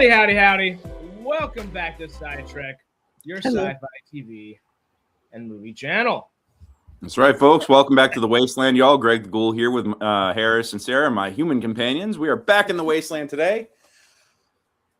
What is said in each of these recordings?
Howdy, howdy, howdy. Welcome back to SciTrek, your sci-fi TV and movie channel. That's right, folks. Welcome back to the Wasteland, y'all. Greg the Ghoul here with Harris and Sarah, my human companions. We are back in the Wasteland today.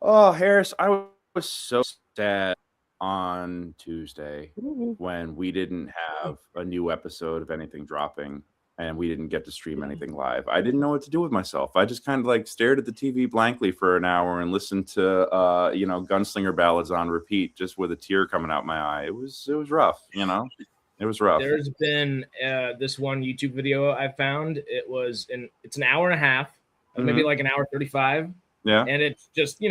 Oh, Harris, I was so sad on Tuesday when we didn't have a new episode of anything dropping and we didn't get to stream anything live. I didn't know what to do with myself. I just kind of like stared at the TV blankly for an hour and listened to Gunslinger ballads on repeat, just with a tear coming out my eye. It was rough, you know. It was rough. There's been this one YouTube video I found. It's an hour and a half, maybe like an hour 35. Yeah. And it's just,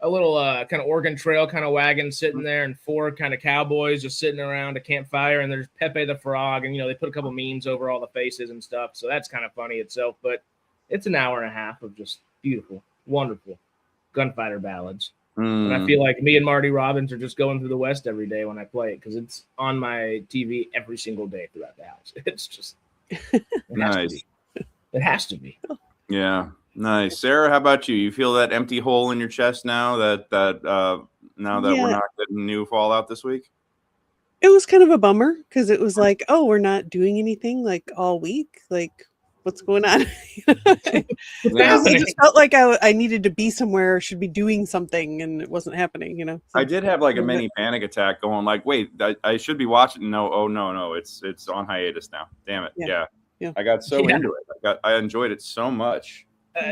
a little kind of Oregon Trail kind of wagon sitting there and four kind of cowboys just sitting around a campfire. And there's Pepe the Frog. And, they put a couple memes over all the faces and stuff. So that's kind of funny itself. But it's an hour and a half of just beautiful, wonderful gunfighter ballads. And I feel like me and Marty Robbins are just going through the West every day when I play it because it's on my TV every single day throughout the house. It's just nice. It has to be. Yeah, nice. Sarah, how about you? You feel that empty hole in your chest now that we're not getting new Fallout this week? It was kind of a bummer because it was like, oh, we're not doing anything like all week. Like, what's going on? I just felt like I needed to be somewhere, should be doing something, and it wasn't happening, So, I did have like a mini panic attack going like, wait, I should be watching. No, it's on hiatus now. Damn it. Yeah. I got so into it. I enjoyed it so much.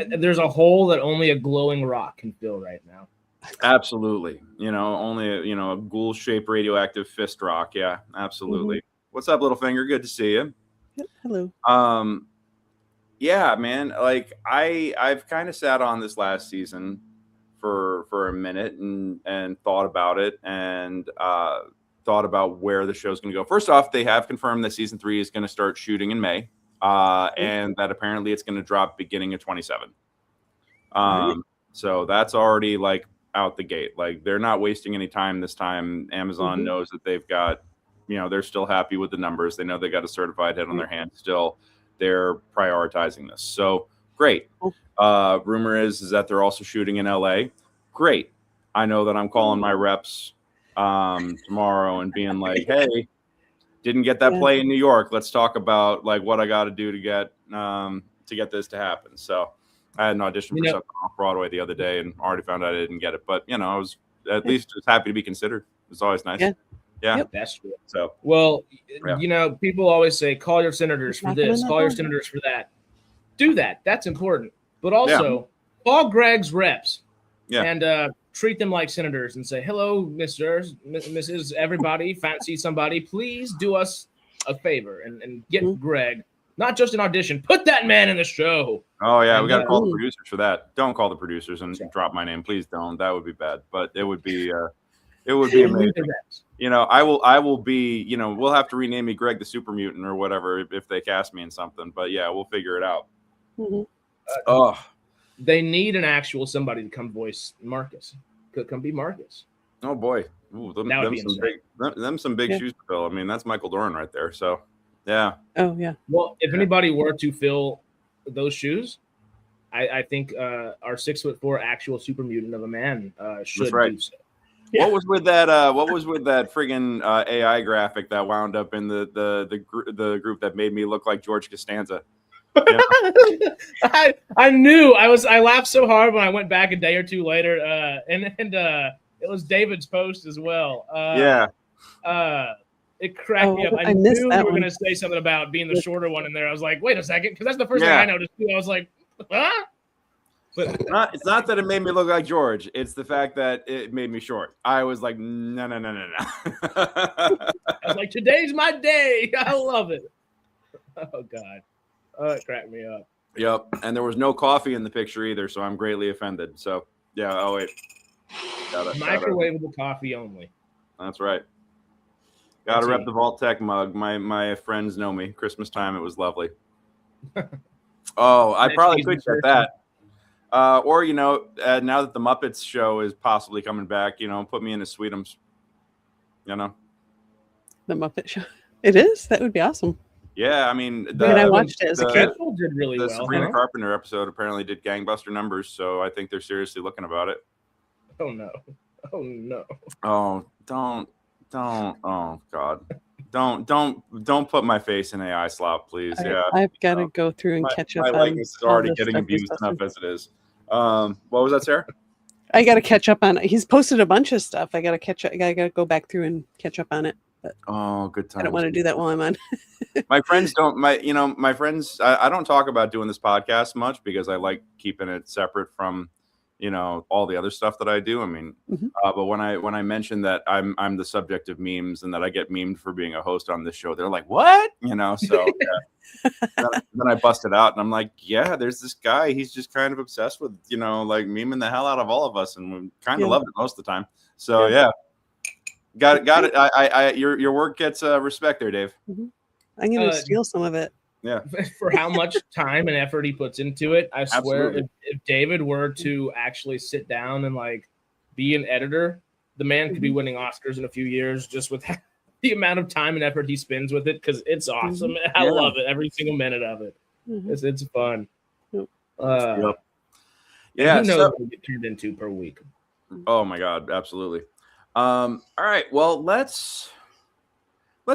There's a hole that only a glowing rock can fill right now. Absolutely. Only a ghoul-shaped radioactive fist rock. Yeah, absolutely. What's up, Littlefinger? Good to see you. Hello. Yeah, man. Like I've kind of sat on this last season for a minute and thought about it and thought about where the show's going to go. First off, they have confirmed that season 3 is going to start shooting in May, and that apparently it's going to drop beginning of 27. So that's already like out the gate. Like they're not wasting any time this time. Amazon knows that they've got, they're still happy with the numbers. They know they got a certified hit on their hands still. They're prioritizing this. So great. Rumor is that they're also shooting in LA. Great. I know that I'm calling my reps tomorrow and being like, hey, didn't get that play in New York. Let's talk about like what I got to do to get this to happen. So I had an audition for something off Broadway the other day and already found out I didn't get it. But, I was at least just happy to be considered. It's always nice. Yeah. That's true. So, well, people always say, call your senators for this, call your senators for that. Do that. That's important. But also, call Greg's reps and treat them like senators and say, hello, Mrs. Everybody, fancy somebody. Please do us a favor and get Greg. Not just an audition. Put that man in the show. Oh, yeah. We got to call the producers for that. Don't call the producers and drop my name. Please don't. That would be bad. But it would be amazing. I will be, we'll have to rename me Greg the Super Mutant or whatever if they cast me in something. But yeah, we'll figure it out. They need an actual somebody to come voice Marcus. Could come be Marcus. Oh boy. Ooh, some big shoes to fill. I mean, that's Michael Dorn right there. So yeah. Oh yeah. Well, if anybody were to fill those shoes, I think our 6'4" actual super mutant of a man should do so. Yeah. What was with that friggin' AI graphic that wound up in the group that made me look like George Costanza? I knew I laughed so hard when I went back a day or two later, and it was David's post as well. It cracked me up. I knew you were going to say something about being the shorter one in there. I was like, wait a second, because that's the first thing I noticed too. I was like, huh? But it's not that it made me look like George. It's the fact that it made me short. I was like, no. I was like, today's my day. I love it. Oh, God. Oh, it cracked me up. Yep. And there was no coffee in the picture either, so I'm greatly offended. So, yeah. Oh, wait. Microwavable coffee only. That's right. Got to rep the Vault Tech mug. My friends know me. Christmas time, it was lovely. Oh, I probably could get that. Or, now that the Muppets show is possibly coming back, put me in a Sweetums. The Muppet show. It is? That would be awesome. Yeah, I mean, I watched it as a kid. Did really the well. Sabrina Carpenter episode apparently did gangbuster numbers, so I think they're seriously looking about it. Oh no. Oh no. Oh, don't. Oh God. Don't put my face in AI slop, please. I've got to go through and catch up my on likeness is all already the getting stuff he's abused enough posted. as it is. What was that, Sarah? I got to catch up on it. He's posted a bunch of stuff. I got to catch up. I got to go back through and catch up on it. But Oh, good times. I don't want to do that while I'm on. My friends don't. My friends. I don't talk about doing this podcast much because I like keeping it separate from, all the other stuff that I do. I mean, but when I mention that I'm the subject of memes and that I get memed for being a host on this show, they're like, "What?" So then I bust it out and I'm like, "Yeah, there's this guy. He's just kind of obsessed with like memeing the hell out of all of us, and we kind of love it most of the time." So yeah. Got it. Your work gets respect there, Dave. I'm going to steal some of it. Yeah. For how much time and effort he puts into it, I swear, Absolutely. if David were to actually sit down and like be an editor, the man could be winning Oscars in a few years just with the amount of time and effort he spends with it, because it's awesome. I love it, every single minute of it. It's fun. Yep. Yeah, who knows what we get turned into per week. Oh my God, absolutely. All right, well, let's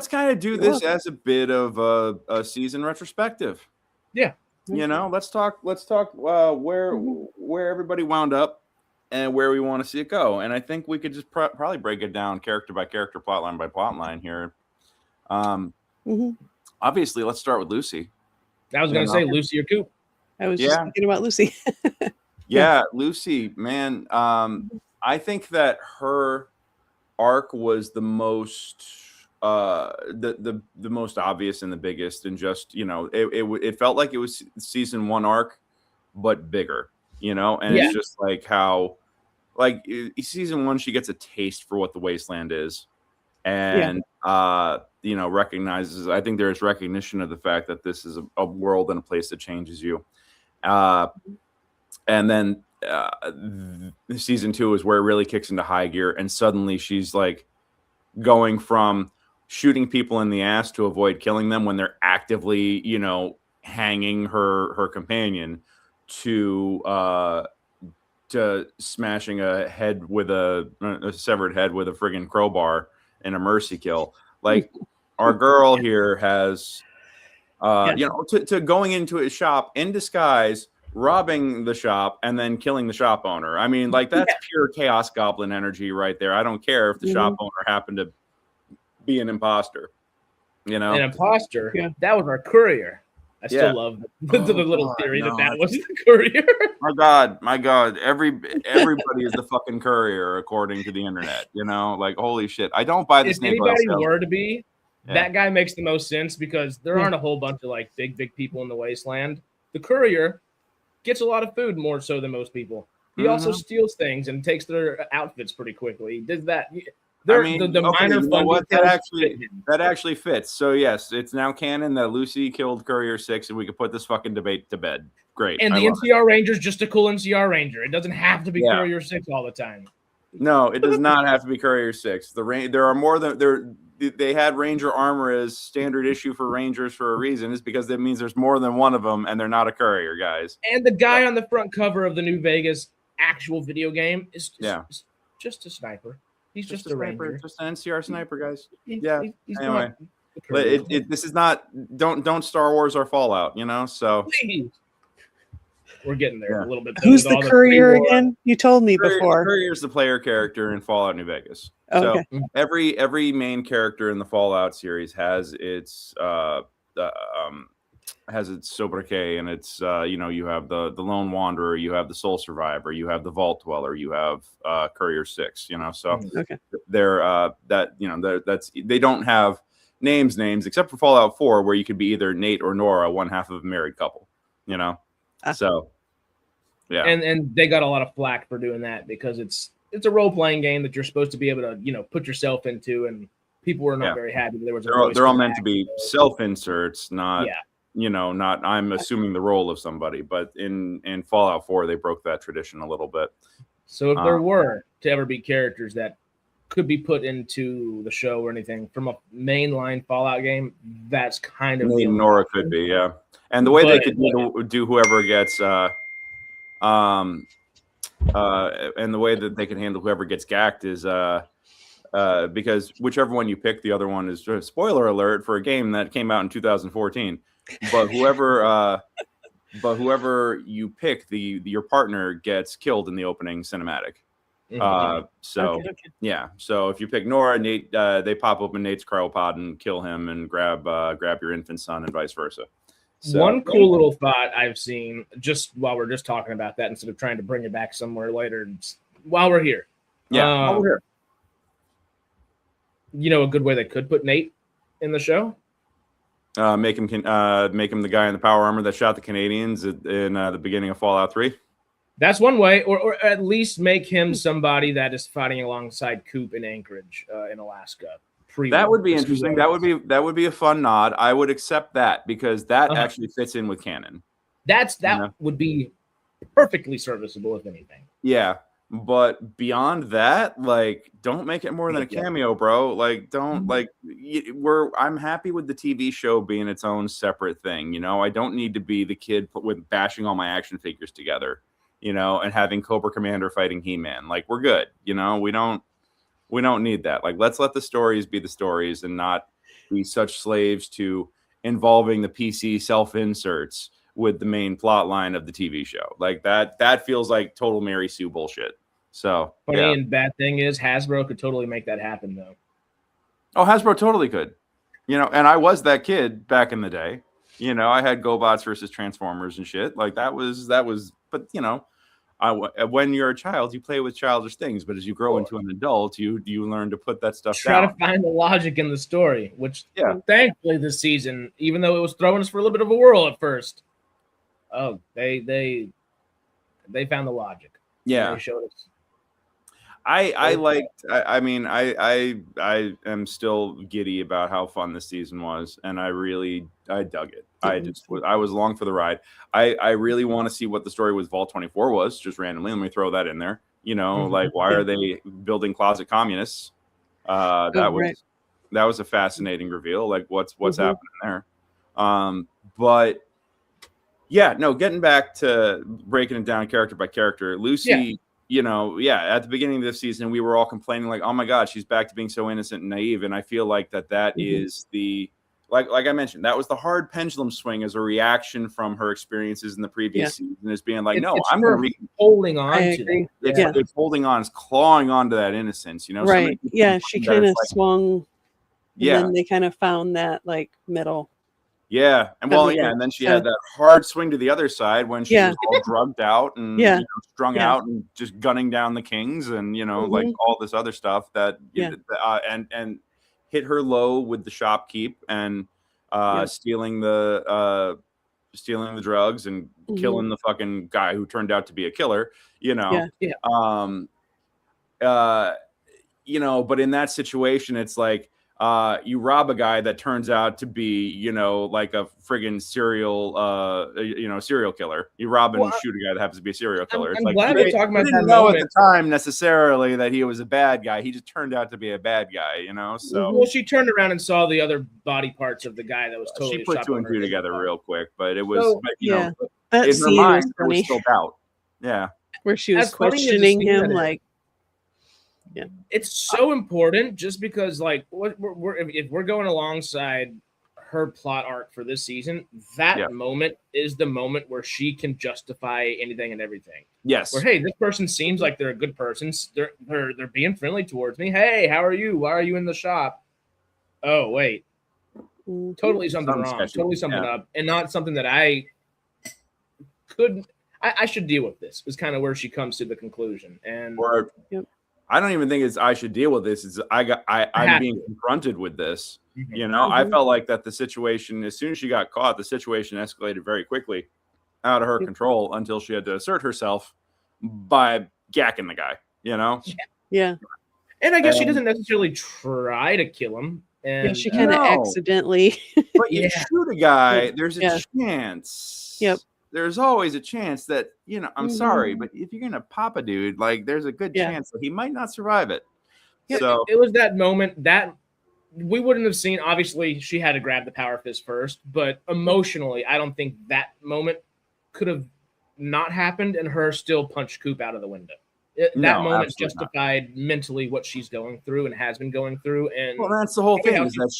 kind of do this as a bit of a season retrospective. Yeah. Let's talk where everybody wound up and where we want to see it go. And I think we could just probably break it down character by character, plot line by plot line here. Obviously, let's start with Lucy. I was going to say Lucy or Coop. I was just thinking about Lucy. Yeah, Lucy, man. I think that her arc was the most the most obvious and the biggest, and just it felt like it was season 1 arc but bigger, and it's just like how season 1 she gets a taste for what the Wasteland is, and recognizes, I think there's recognition of the fact that this is a world and a place that changes you, and then season 2 is where it really kicks into high gear, and suddenly she's like going from shooting people in the ass to avoid killing them when they're actively hanging her companion, to smashing a head with a severed head with a friggin' crowbar in a mercy kill. Like, our girl here has to going into a shop in disguise, robbing the shop, and then killing the shop owner. I mean, like, that's pure Chaos Goblin energy right there. I don't care if the shop owner happened to be an imposter. An imposter? Yeah. That was our courier. I still love the little theory that was the courier. My God. Everybody is the fucking courier, according to the internet. Like, holy shit. I don't buy this name. If anybody were to be, that guy makes the most sense, because there aren't a whole bunch of like big people in the Wasteland. The courier gets a lot of food, more so than most people. He also steals things and takes their outfits pretty quickly. He does that. That actually fits. So yes, it's now canon that Lucy killed Courier 6, and we could put this fucking debate to bed. Great. And the NCR Ranger's just a cool NCR Ranger. It doesn't have to be Courier 6 all the time. No, it does not have to be Courier 6. There are more than they had Ranger armor as standard issue for Rangers for a reason. It's because that means there's more than one of them, and they're not a courier, guys. And the guy on the front cover of the New Vegas actual video game is just a sniper. He's just a Ranger. Just an NCR sniper, guys. Anyway, but this is not. Don't Star Wars or Fallout, So please. We're getting there a little bit. Who's the courier again? You told me before. The courier is the player character in Fallout New Vegas. Okay. So every main character in the Fallout series has its sobriquet, and it's you have the lone wanderer, you have the soul survivor, you have the vault dweller, you have Courier 6. So they're they don't have names except for Fallout 4, where you could be either Nate or Nora, one half of a married couple. So and they got a lot of flack for doing that, because it's a role-playing game that you're supposed to be able to put yourself into, and people were not very happy. They're all meant to be self-inserts, not not I'm assuming the role of somebody. But in Fallout 4, they broke that tradition a little bit. So if there were to ever be characters that could be put into the show or anything from a mainline Fallout game, that's kind of Nora could be, and the way they could do whoever gets and the way that they can handle whoever gets gacked is because whichever one you pick, the other one is spoiler alert for a game that came out in 2014. But whoever you pick, your partner gets killed in the opening cinematic. So if you pick Nora, Nate, they pop open Nate's cryopod and kill him and grab your infant son and vice versa. So, one cool little thought I've seen just while we're just talking about that instead of trying to bring it back somewhere later while we're here. While we're here. You know, a good way they could put Nate in the show. Make him the guy in the power armor that shot the Canadians in the beginning of Fallout 3. That's one way, or at least make him somebody that is fighting alongside Coop in Anchorage in Alaska. That would be interesting. That would be a fun nod. I would accept that because that actually fits in with canon. That would be perfectly serviceable, if anything. Yeah, but beyond that, like, don't make it more than a cameo, bro. Like, don't I'm happy with the TV show being its own separate thing. You know, I don't need to be the kid with bashing all my action figures together. You know, and having Cobra Commander fighting He-Man. Like, we're good. You know, we don't need that. Like, let's let the stories be the stories and not be such slaves to involving the PC self-inserts with the main plot line of the TV show. Like, that feels like total Mary Sue bullshit. So funny and bad thing is Hasbro could totally make that happen though. Oh, Hasbro totally could. You know, and I was that kid back in the day. You know, I had GoBots versus Transformers and shit. Like that was, but you know, when you're a child, you play with childish things, but as you grow into an adult, you learn to put that stuff down. Try to find the logic in the story, which thankfully this season, even though it was throwing us for a little bit of a whirl at first, they found the logic. Yeah, they showed us. I am still giddy about how fun this season was, and I dug it. I was along for the ride. I really want to see what the story with Vault 24 was, just randomly. Let me throw that in there. You know, like why are they building closet communists? That was a fascinating reveal. Like what's happening there? But yeah, no, getting back to breaking it down character by character, Lucy. Yeah. You know, at the beginning of this season, we were all complaining like, oh my God, she's back to being so innocent and naive. And I feel like that is the, like I mentioned, that was the hard pendulum swing as a reaction from her experiences in the previous season, as being like, I'm going to be holding on to it. It's holding on, it's clawing on to that innocence, you know? Right. Yeah. She kind of swung. And then they kind of found that like middle. Yeah, and and then she had that hard swing to the other side when she was all drugged out and strung out and just gunning down the kings and like all this other stuff that and hit her low with the shopkeep and stealing the drugs and killing the fucking guy who turned out to be a killer. But in that situation, it's like. You rob a guy that turns out to be, like a friggin' serial killer. You rob and shoot a guy that happens to be a serial killer. I'm glad we're talking about that. Didn't know at the time necessarily that he was a bad guy. He just turned out to be a bad guy, So well, she turned around and saw the other body parts of the guy that was totally. She put two and two together real quick, but it was, that in her mind, there was still doubt. Yeah, where she was questioning him, like. Yeah, it's so important just because, like, if we're going alongside her plot arc for this season, that moment is the moment where she can justify anything and everything. Yes. Where, hey, this person seems like they're a good person. They're being friendly towards me. Hey, how are you? Why are you in the shop? Oh, wait. Totally something wrong. Special. Totally something up. And not something that I should deal with this is kind of where she comes to the conclusion. And I don't even think it's I should deal with this. It's I'm being confronted with this. I felt like that the situation, as soon as she got caught, the situation escalated very quickly out of her control until she had to assert herself by gacking the guy, Yeah. And I guess she doesn't necessarily try to kill him. And she kind of accidentally. But you shoot a guy, there's a chance. Yep. There's always a chance that, I'm sorry, but if you're going to pop a dude, like there's a good chance that he might not survive it. Yeah, so it was that moment that we wouldn't have seen. Obviously, she had to grab the power fist first, but emotionally, I don't think that moment could have not happened and her still punched Coop out of the window. That moment justified mentally what she's going through and has been going through. And well, that's the whole thing, is that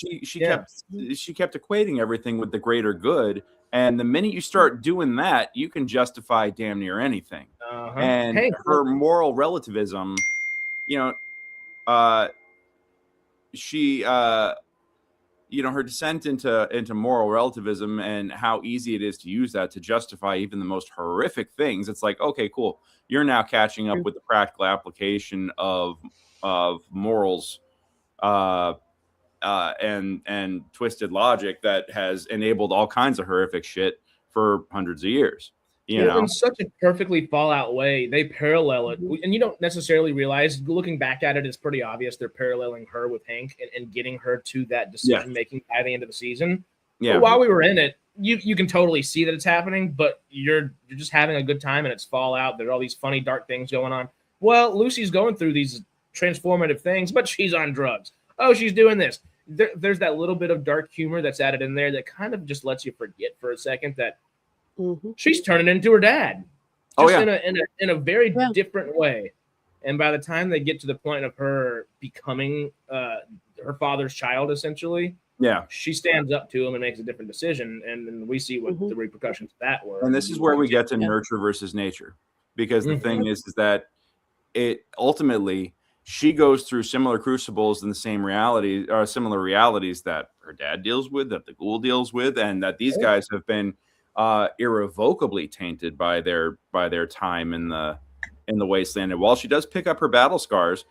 she kept equating everything with the greater good. And the minute you start doing that, you can justify damn near anything. And her moral relativism, she her descent into moral relativism and how easy it is to use that to justify even the most horrific things. It's like, okay, cool, you're now catching up with the practical application of morals and twisted logic that has enabled all kinds of horrific shit for hundreds of years. In such a perfectly Fallout way, they parallel it, and you don't necessarily realize. Looking back at it, it's pretty obvious they're paralleling her with Hank and getting her to that decision making by the end of the season. Yeah. But while we were in it, you can totally see that it's happening, but you're just having a good time, and it's Fallout. There are all these funny, dark things going on. Well, Lucy's going through these transformative things, but she's on drugs. Oh, she's doing this. There's that little bit of dark humor that's added in there that kind of just lets you forget for a second that she's turning into her dad, in a very different way. And by the time they get to the point of her becoming her father's child, essentially, she stands up to him and makes a different decision, and we see what the repercussions of that were. And this is where we get to nurture versus nature, because the thing is that it ultimately, she goes through similar crucibles in the same reality, or similar realities that her dad deals with, that the ghoul deals with, and that these guys have been irrevocably tainted by their time in the Wasteland. And while she does pick up her battle scars,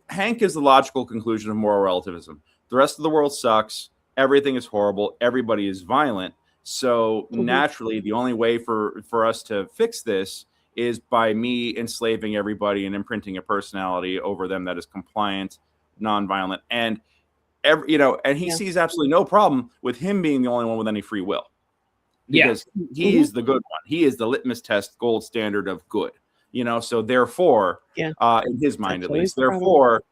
Hank is the logical conclusion of moral relativism. The rest of the world sucks. Everything is horrible. Everybody is violent. So naturally, the only way for us to fix this is by me enslaving everybody and imprinting a personality over them that is compliant, nonviolent, and and he sees absolutely no problem with him being the only one with any free will, because he is the good one. He is the litmus test, gold standard of good. So therefore, in his mind at least, therefore,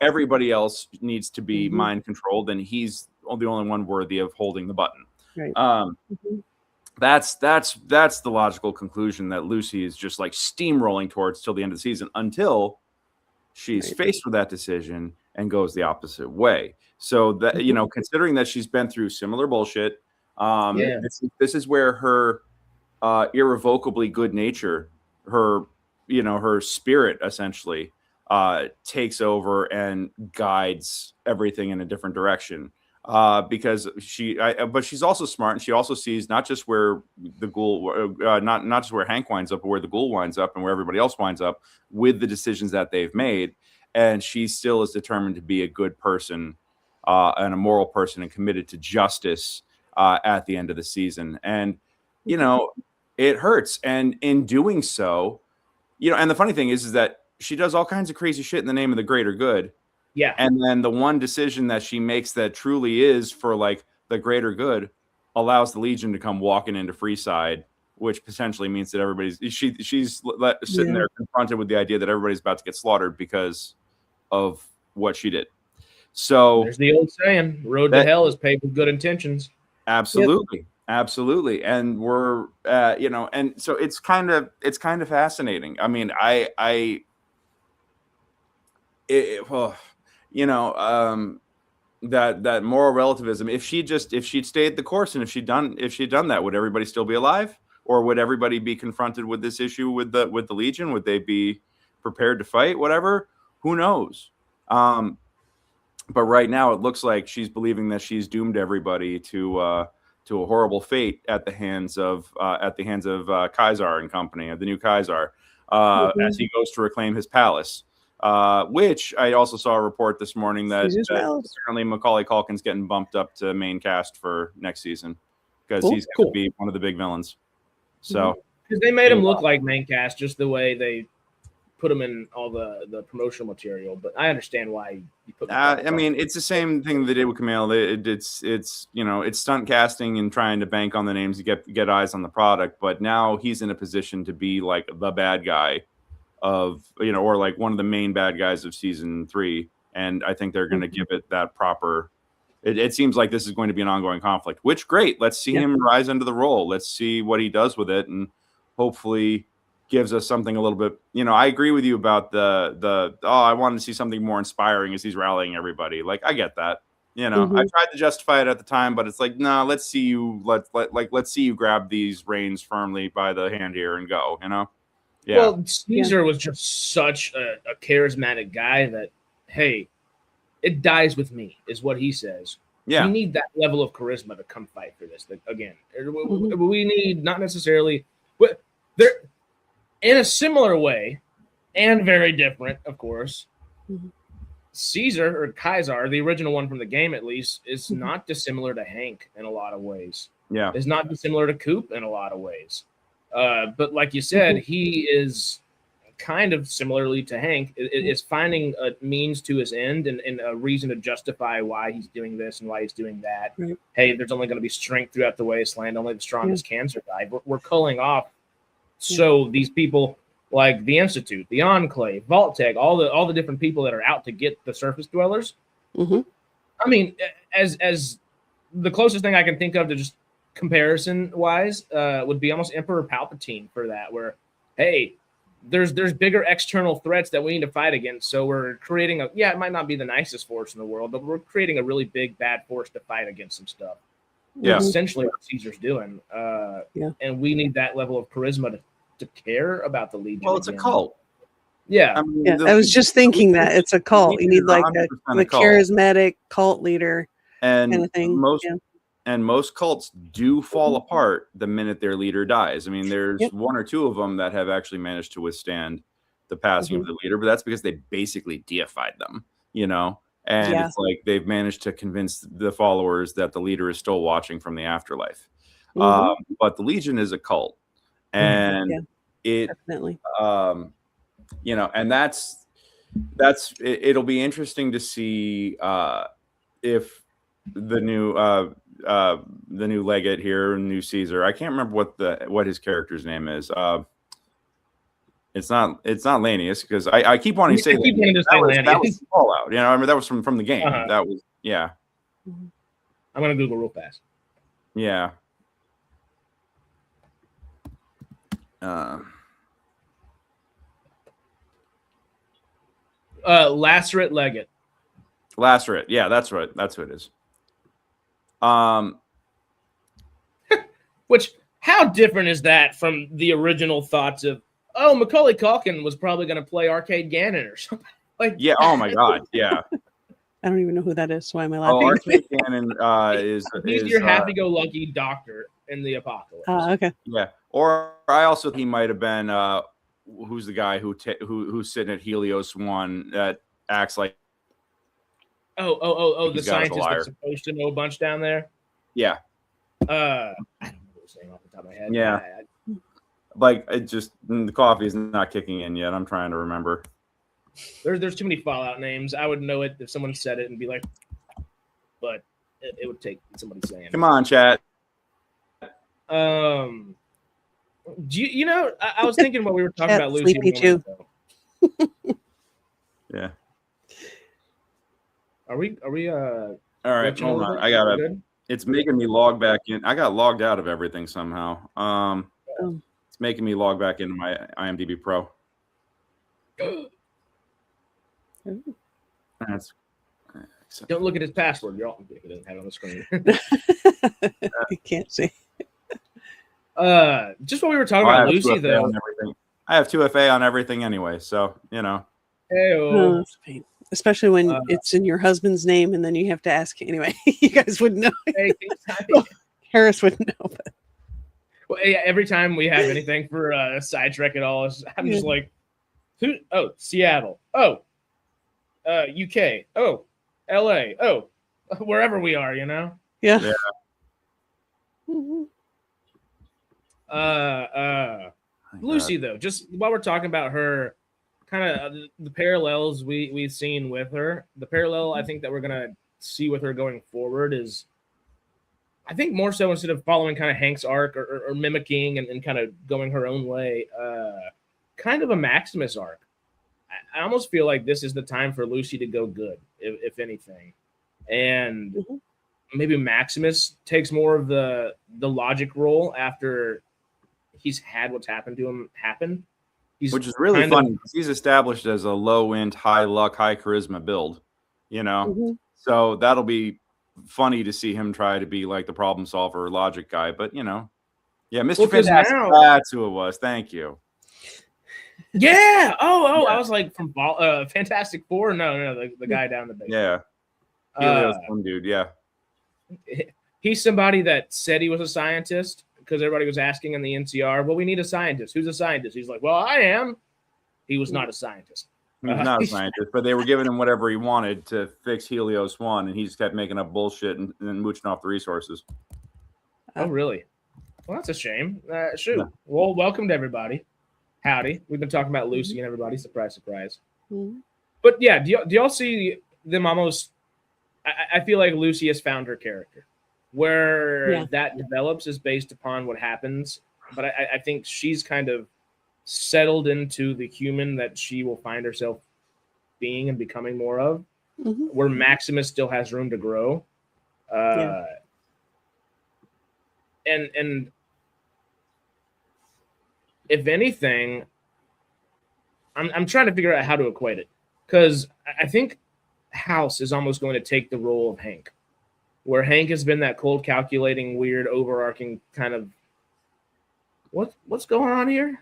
everybody else needs to be mind controlled, and he's the only one worthy of holding the button. Right. That's the logical conclusion that Lucy is just like steamrolling towards till the end of the season, until she's faced with that decision and goes the opposite way. So that, considering that she's been through similar bullshit, this is where her irrevocably good nature, her spirit essentially takes over and guides everything in a different direction. Because but she's also smart, and she also sees not just where the ghoul, not just where Hank winds up, but where the ghoul winds up and where everybody else winds up with the decisions that they've made. And she still is determined to be a good person and a moral person and committed to justice at the end of the season. And, it hurts. And in doing so, and the funny thing is that she does all kinds of crazy shit in the name of the greater good. Yeah. And then the one decision that she makes that truly is for like the greater good allows the Legion to come walking into Freeside, which potentially means that she's sitting there confronted with the idea that everybody's about to get slaughtered because of what she did. So there's the old saying, road to hell is paved with good intentions. Absolutely. Yep. Absolutely. And we're, and so it's kind of fascinating. I mean, that moral relativism, if she'd stayed the course and if she'd done that, would everybody still be alive? Or would everybody be confronted with this issue with the Legion? Would they be prepared to fight? Whatever. Who knows? But right now it looks like she's believing that she's doomed everybody to a horrible fate at the hands of Chazz and company, the new Chazz, as he goes to reclaim his palace. Which I also saw a report this morning that apparently Macaulay Culkin's getting bumped up to main cast for next season because he's going to be one of the big villains. So because they made him look like main cast, just the way they put him in all the promotional material. But I understand why you put. I mean, it's the same thing they did with Kumail. It's stunt casting and trying to bank on the names to get eyes on the product. But now he's in a position to be like the bad guy of, or like one of the main bad guys of season 3. And I think they're going to give it that proper it seems like this is going to be an ongoing conflict, which great. Let's see him rise into the role. Let's see what he does with it, and hopefully gives us something a little bit, I agree with you about I wanted to see something more inspiring as he's rallying everybody. Like, I get that. I tried to justify it at the time, but it's like, no, let's see you let's see you grab these reins firmly by the hand here and go, Yeah. Well, Caesar was just such a charismatic guy that, hey, it dies with me, is what he says. Yeah. We need that level of charisma to come fight for this. Again, we need not necessarily, but there, in a similar way, and very different, of course, Caesar or Kaiser, the original one from the game at least, is not dissimilar to Hank in a lot of ways. Yeah. Is not dissimilar to Coop in a lot of ways. But like you said, he is kind of similarly to Hank, is finding a means to his end and a reason to justify why he's doing this and why he's doing that. Right. Hey, there's only going to be strength throughout the wasteland. Only the strongest can survive. We're culling off. So these people like the Institute, the Enclave, Vault-Tec, all the different people that are out to get the surface dwellers. I mean, as the closest thing I can think of to just comparison wise would be almost Emperor Palpatine for that, where, hey, there's bigger external threats that we need to fight against. So we're creating it might not be the nicest force in the world, but we're creating a really big bad force to fight against some stuff. Yeah. That's essentially what Caesar's doing. And we need that level of charisma to care about the Legion. Well, it's a cult. Yeah. I was just thinking that it's a cult. You need like a charismatic cult leader and kind of thing. Most cults do fall apart the minute their leader dies. I mean, there's one or two of them that have actually managed to withstand the passing of the leader, but that's because they basically deified them, and it's like they've managed to convince the followers that the leader is still watching from the afterlife. But the Legion is a cult, and it definitely, and that's it'll be interesting to see if the new legate here, new Caesar. I can't remember what his character's name is. It's not Lanius, because I keep wanting to say that was Fallout. I remember that was from the game. That was I'm gonna Google real fast. Yeah. Lacerate Legate. Lacerate. Yeah, that's right. That's who it is. Which, how different is that from the original thoughts of, Macaulay Culkin was probably going to play Arcade Gannon or something? Like, yeah. Oh my God. Yeah. I don't even know who that is. So why am I laughing? Arcade Gannon he's your happy-go-lucky doctor in the apocalypse. Okay. Yeah. Or I also think he might have been who's the guy who's sitting at Helios 1 that acts like the scientist that's supposed to know a bunch down there. Yeah. I don't know his name off the top of my head. Yeah. Like, it just, the coffee is not kicking in yet. I'm trying to remember. There's too many Fallout names. I would know it if someone said it and be like, but it would take somebody saying. Come on, chat. Do you I was thinking what we were talking about Lucy. Sleepy too. Yeah. Are we all right, hold on. It's making me log back in. I got logged out of everything somehow. It's making me log back into my IMDb Pro. Don't look at his password. You're all it doesn't have it on the screen. You can't see. Just what we were talking about Lucy, though. I have 2FA on everything anyway, so Hey-o. That's a pain. Especially when it's in your husband's name, and then you have to ask. Anyway, you guys wouldn't know. Harris wouldn't know. But. Well, yeah, every time we have anything for SciTrek at all, I'm just like, who? Oh, Seattle. Oh, UK. Oh, LA. Oh, wherever we are, Yeah. Lucy, though, just while we're talking about her, kind of the parallels we've seen with her, the parallel I think that we're gonna see with her going forward is, I think more so instead of following kind of Hank's arc or mimicking and kind of going her own way, kind of a Maximus arc. I almost feel like this is the time for Lucy to go good, if anything. And maybe Maximus takes more of the logic role after he's had what's happened to him happen. Which is really funny because he's established as a low-end, high-luck, high-charisma build, So that'll be funny to see him try to be like the problem solver or logic guy. But, Mr. Fantastic, that's who it was. Thank you. Yeah. Oh, I was like from Fantastic Four. No, the guy down the base. Yeah. Helios one dude, yeah. He's somebody that said he was a scientist because everybody was asking in the NCR, well, we need a scientist. Who's a scientist? He's like, well, I am. He was not a scientist. He was not a scientist, but they were giving him whatever he wanted to fix Helios 1, and he just kept making up bullshit and mooching off the resources. Oh, really? Well, that's a shame. Shoot. Yeah. Well, welcome to everybody. Howdy. We've been talking about Lucy and everybody. Surprise, surprise. Mm-hmm. But yeah, do y'all see them almost? I feel like Lucy has found her character. Where that develops is based upon what happens. But I think she's kind of settled into the human that she will find herself being and becoming more of. Mm-hmm. Where Maximus still has room to grow. And if anything, I'm trying to figure out how to equate it. Because I think House is almost going to take the role of Hank. Where Hank has been that cold, calculating, weird, overarching kind of what's going on here?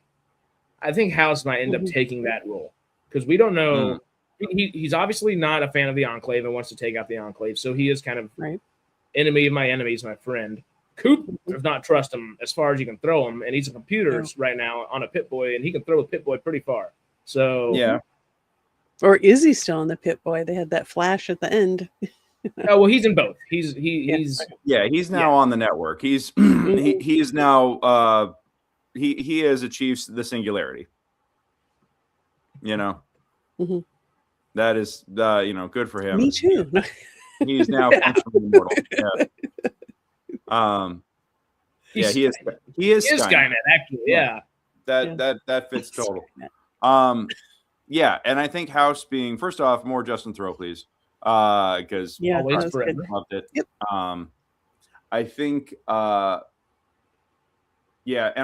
I think House might end up taking that role because we don't know. He's obviously not a fan of the Enclave and wants to take out the Enclave, so he is kind of enemy of my enemies, my friend. Coop does not trust him as far as you can throw him, and he's a computer right now on a Pip-Boy, and he can throw a Pip-Boy pretty far. So or is he still on the Pip-Boy? They had that flash at the end. Oh well, he's in both. He's now on the network. He's he is now he has achieved the singularity. That is good for him. Me too. He's now functionally immortal. He is Skynet actually. That fits total. And I think House being first off more Justin Thoreau, please. Because always loved it. Yep. I think and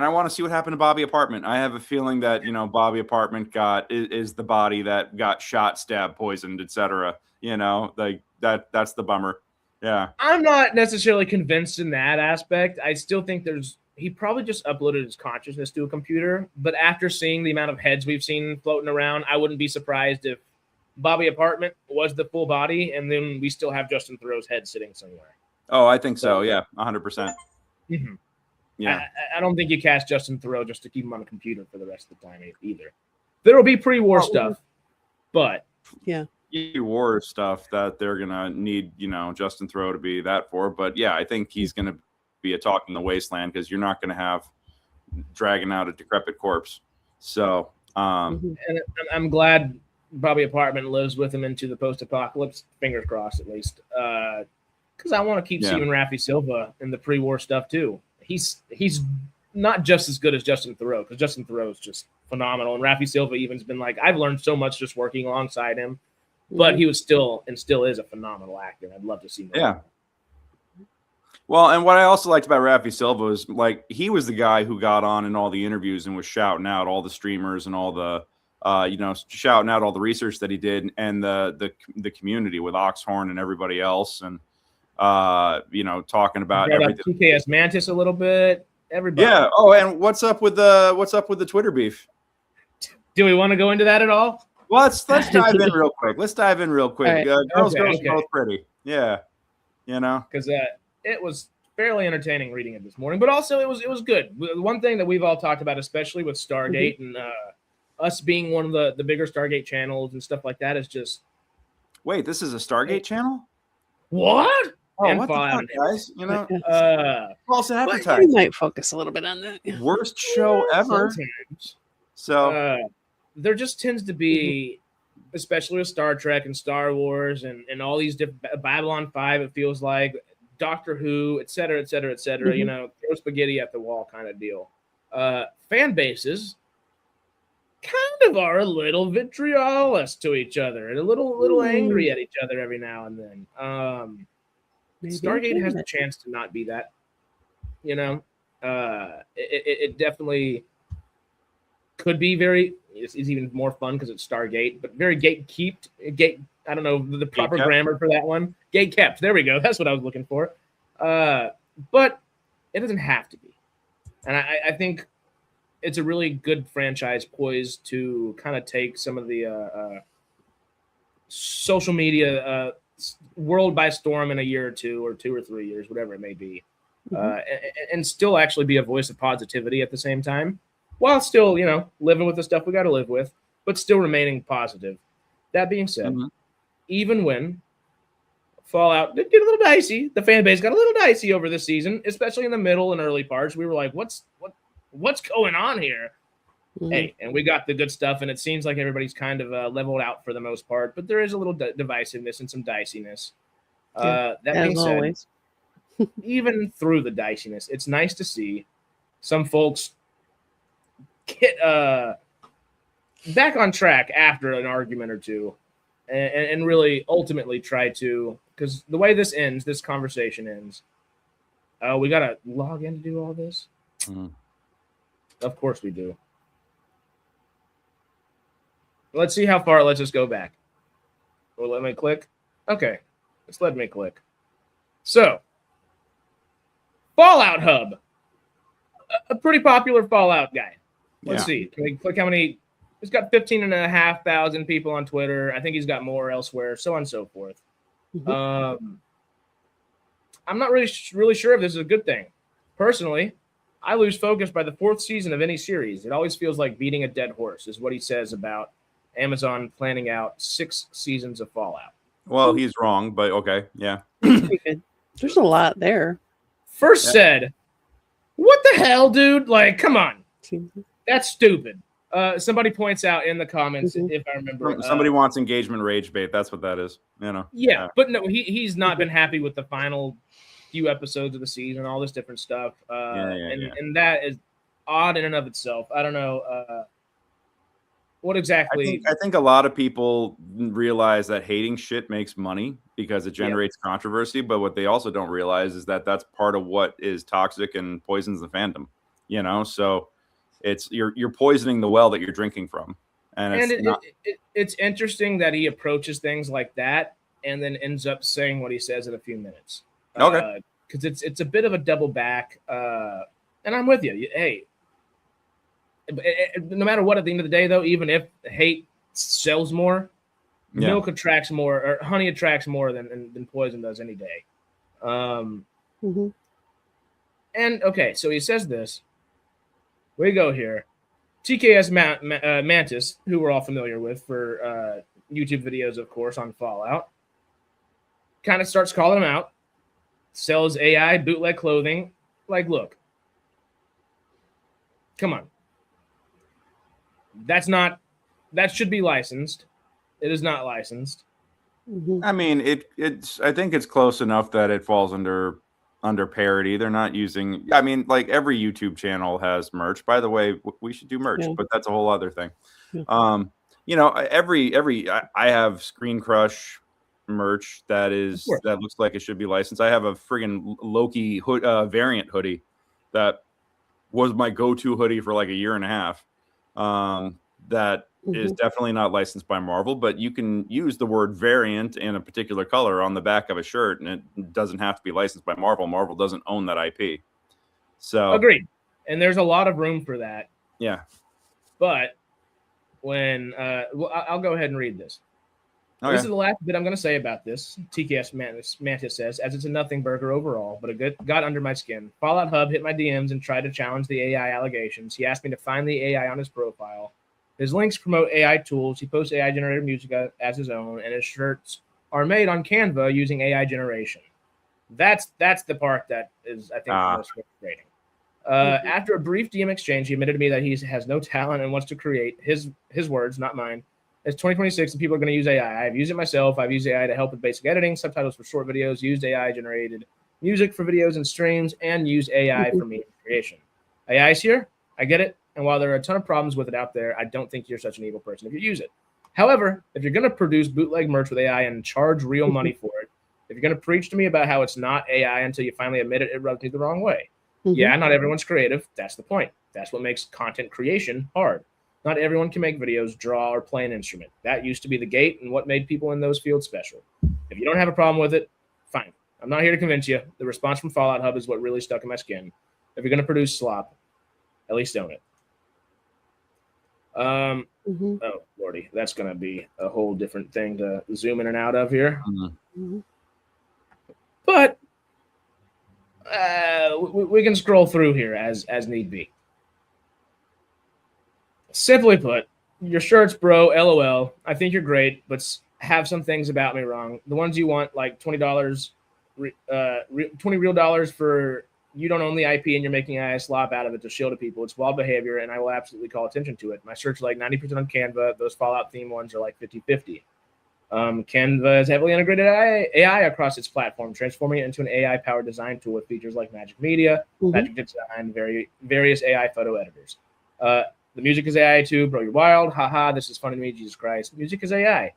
I want to see what happened to Bobby Apartment. I have a feeling that Bobby Apartment is the body that got shot, stabbed, poisoned, etc. Like that's the bummer. Yeah, I'm not necessarily convinced in that aspect. I still think he probably just uploaded his consciousness to a computer. But after seeing the amount of heads we've seen floating around, I wouldn't be surprised if Bobby Apartment was the full body, and then we still have Justin Thoreau's head sitting somewhere. Oh, I think so. Yeah, 100%. Mm-hmm. Yeah, I don't think you cast Justin Thoreau just to keep him on a computer for the rest of the time either. There will be pre-war stuff, but war stuff that they're gonna need, Justin Thoreau to be that for. But I think he's gonna be a talk in the Wasteland because you're not gonna have dragging out a decrepit corpse. So, and I'm glad Bobby Apartment lives with him into the post-apocalypse. Fingers crossed, at least, because I want to keep seeing Rafi Silva in the pre-war stuff too. He's not just as good as Justin Thoreau because Justin Thoreau is just phenomenal, and Rafi Silva even's been like, I've learned so much just working alongside him, but he was still is a phenomenal actor. I'd love to see more. Yeah. Well, and what I also liked about Rafi Silva is like he was the guy who got on in all the interviews and was shouting out all the streamers and all the. Shouting out all the research that he did and the community with Oxhorn and everybody else, and talking about everything. TKS Mantis a little bit. Everybody. Yeah. Oh, and what's up with the Twitter beef? Do we want to go into that at all? Well, let's dive in real quick. Right. Girls, both pretty. Yeah. Because it was fairly entertaining reading it this morning, but also it was good. One thing that we've all talked about, especially with Stargate and. Us being one of the bigger Stargate channels and stuff like that is just. Wait, this is a Stargate channel? What? Oh, what the fuck, guys? False advertising. We might focus a little bit on that. Yeah. Worst show ever. Sometimes. So there just tends to be, especially with Star Trek and Star Wars and all these different Babylon 5. It feels like Doctor Who, et cetera, et cetera, et cetera. Throw spaghetti at the wall kind of deal. Fan bases. Kind of are a little vitriolous to each other and a little angry at each other every now and then. Stargate has the chance to not be that. You know, it definitely could be very. It's even more fun because it's Stargate, but very gate. I don't know the proper grammar for that one. Gate kept. There we go. That's what I was looking for. But it doesn't have to be, and I think it's a really good franchise poised to kind of take some of the social media world by storm in a year or 2 or 3 years, whatever it may be, and still actually be a voice of positivity at the same time, while still, living with the stuff we got to live with, but still remaining positive. That being said, even when Fallout did get a little dicey, the fan base got a little dicey over this season, especially in the middle and early parts. We were like, what's going on here? Hey, and we got the good stuff, and it seems like everybody's kind of leveled out for the most part, but there is a little divisiveness and some diciness. That being said, even through the diciness, it's nice to see some folks get back on track after an argument or two, and really ultimately try to, because the way this conversation ends, we got to log in to do all this? Of course we do. Let's see how far it lets us go back. Will let me click? Okay, it's let me click. So, Fallout Hub, a pretty popular Fallout guy. Let's see. Can we click how many? He's got 15,500 people on Twitter. I think he's got more elsewhere, so on and so forth. I'm not really sure if this is a good thing. Personally, I lose focus by the 4th season of any series. It always feels like beating a dead horse, is what he says about Amazon planning out 6 seasons of Fallout. Well, he's wrong, but okay, yeah. There's a lot there. First said, what the hell, dude? Like, come on. That's stupid. Somebody points out in the comments, if I remember. Somebody wants engagement rage bait. That's what that is. Yeah, but no, he's not been happy with the final few episodes of the season, all this different stuff. And that is odd in and of itself. I don't know what exactly. I think a lot of people realize that hating shit makes money because it generates controversy. But what they also don't realize is that that's part of what is toxic and poisons the fandom. So it's you're poisoning the well that you're drinking from. And it's interesting that he approaches things like that and then ends up saying what he says in a few minutes. Okay. Because it's a bit of a double back. And I'm with you. Hey, no matter what, at the end of the day, though, even if hate sells more, milk attracts more, or honey attracts more than poison does any day. And okay, so he says this. We go here. TKS Mantis, who we're all familiar with for YouTube videos, of course, on Fallout, kind of starts calling him out. Sells AI bootleg clothing. Like, look. Come on. That should be licensed. It is not licensed. I mean, I think it's close enough that it falls under parody. They're not using. I mean, like every YouTube channel has merch. By the way, we should do merch, but that's a whole other thing. I have Screen Crush merch that looks like it should be licensed. I have a friggin' Loki variant hoodie that was my go-to hoodie for like a year and a half. That is definitely not licensed by Marvel, but you can use the word variant in a particular color on the back of a shirt, and it doesn't have to be licensed by Marvel. Marvel doesn't own that IP. So agreed. And there's a lot of room for that. Yeah. But when I'll go ahead and read this. Okay. This is the last bit I'm going to say about this. TKS Mantis says, as it's a nothing burger overall, but it got under my skin. Fallout Hub hit my DMs and tried to challenge the AI allegations. He asked me to find the AI on his profile. His links promote AI tools. He posts AI-generated music as his own, and his shirts are made on Canva using AI generation. That's the part that is, I think, the most frustrating. After a brief DM exchange, he admitted to me that he has no talent and wants to create, his words, not mine. It's 2026 and people are going to use AI. I've used it myself. I've used AI to help with basic editing, subtitles for short videos, used AI-generated music for videos and streams, and used AI for media creation. AI is here. I get it. And while there are a ton of problems with it out there, I don't think you're such an evil person if you use it. However, if you're going to produce bootleg merch with AI and charge real money for it, If you're going to preach to me about how it's not AI until you finally admit it, it rubs me the wrong way. Mhm. Yeah, not everyone's creative. That's the point. That's what makes content creation hard. Not everyone can make videos, draw, or play an instrument. That used to be the gate and what made people in those fields special. If you don't have a problem with it, fine. I'm not here to convince you. The response from Fallout Hub is what really stuck in my skin. If you're going to produce slop, at least own it. Oh, Lordy, that's going to be a whole different thing to zoom in and out of here. Mhm. But we can scroll through here as need be. Simply put, your shirts, bro, LOL. I think you're great, but have some things about me wrong. The ones you want, like $20, 20 real dollars for you don't own the IP and you're making a slop out of it to show to people. It's wild behavior, and I will absolutely call attention to it. My shirts are like 90% on Canva. Those Fallout theme ones are like 50-50. Canva is heavily integrated AI across its platform, transforming it into an AI-powered design tool with features like Magic Media, Magic Design, various AI photo editors. The music is AI too, bro. You're wild. Haha, this is funny to me. Jesus Christ. Music is AI.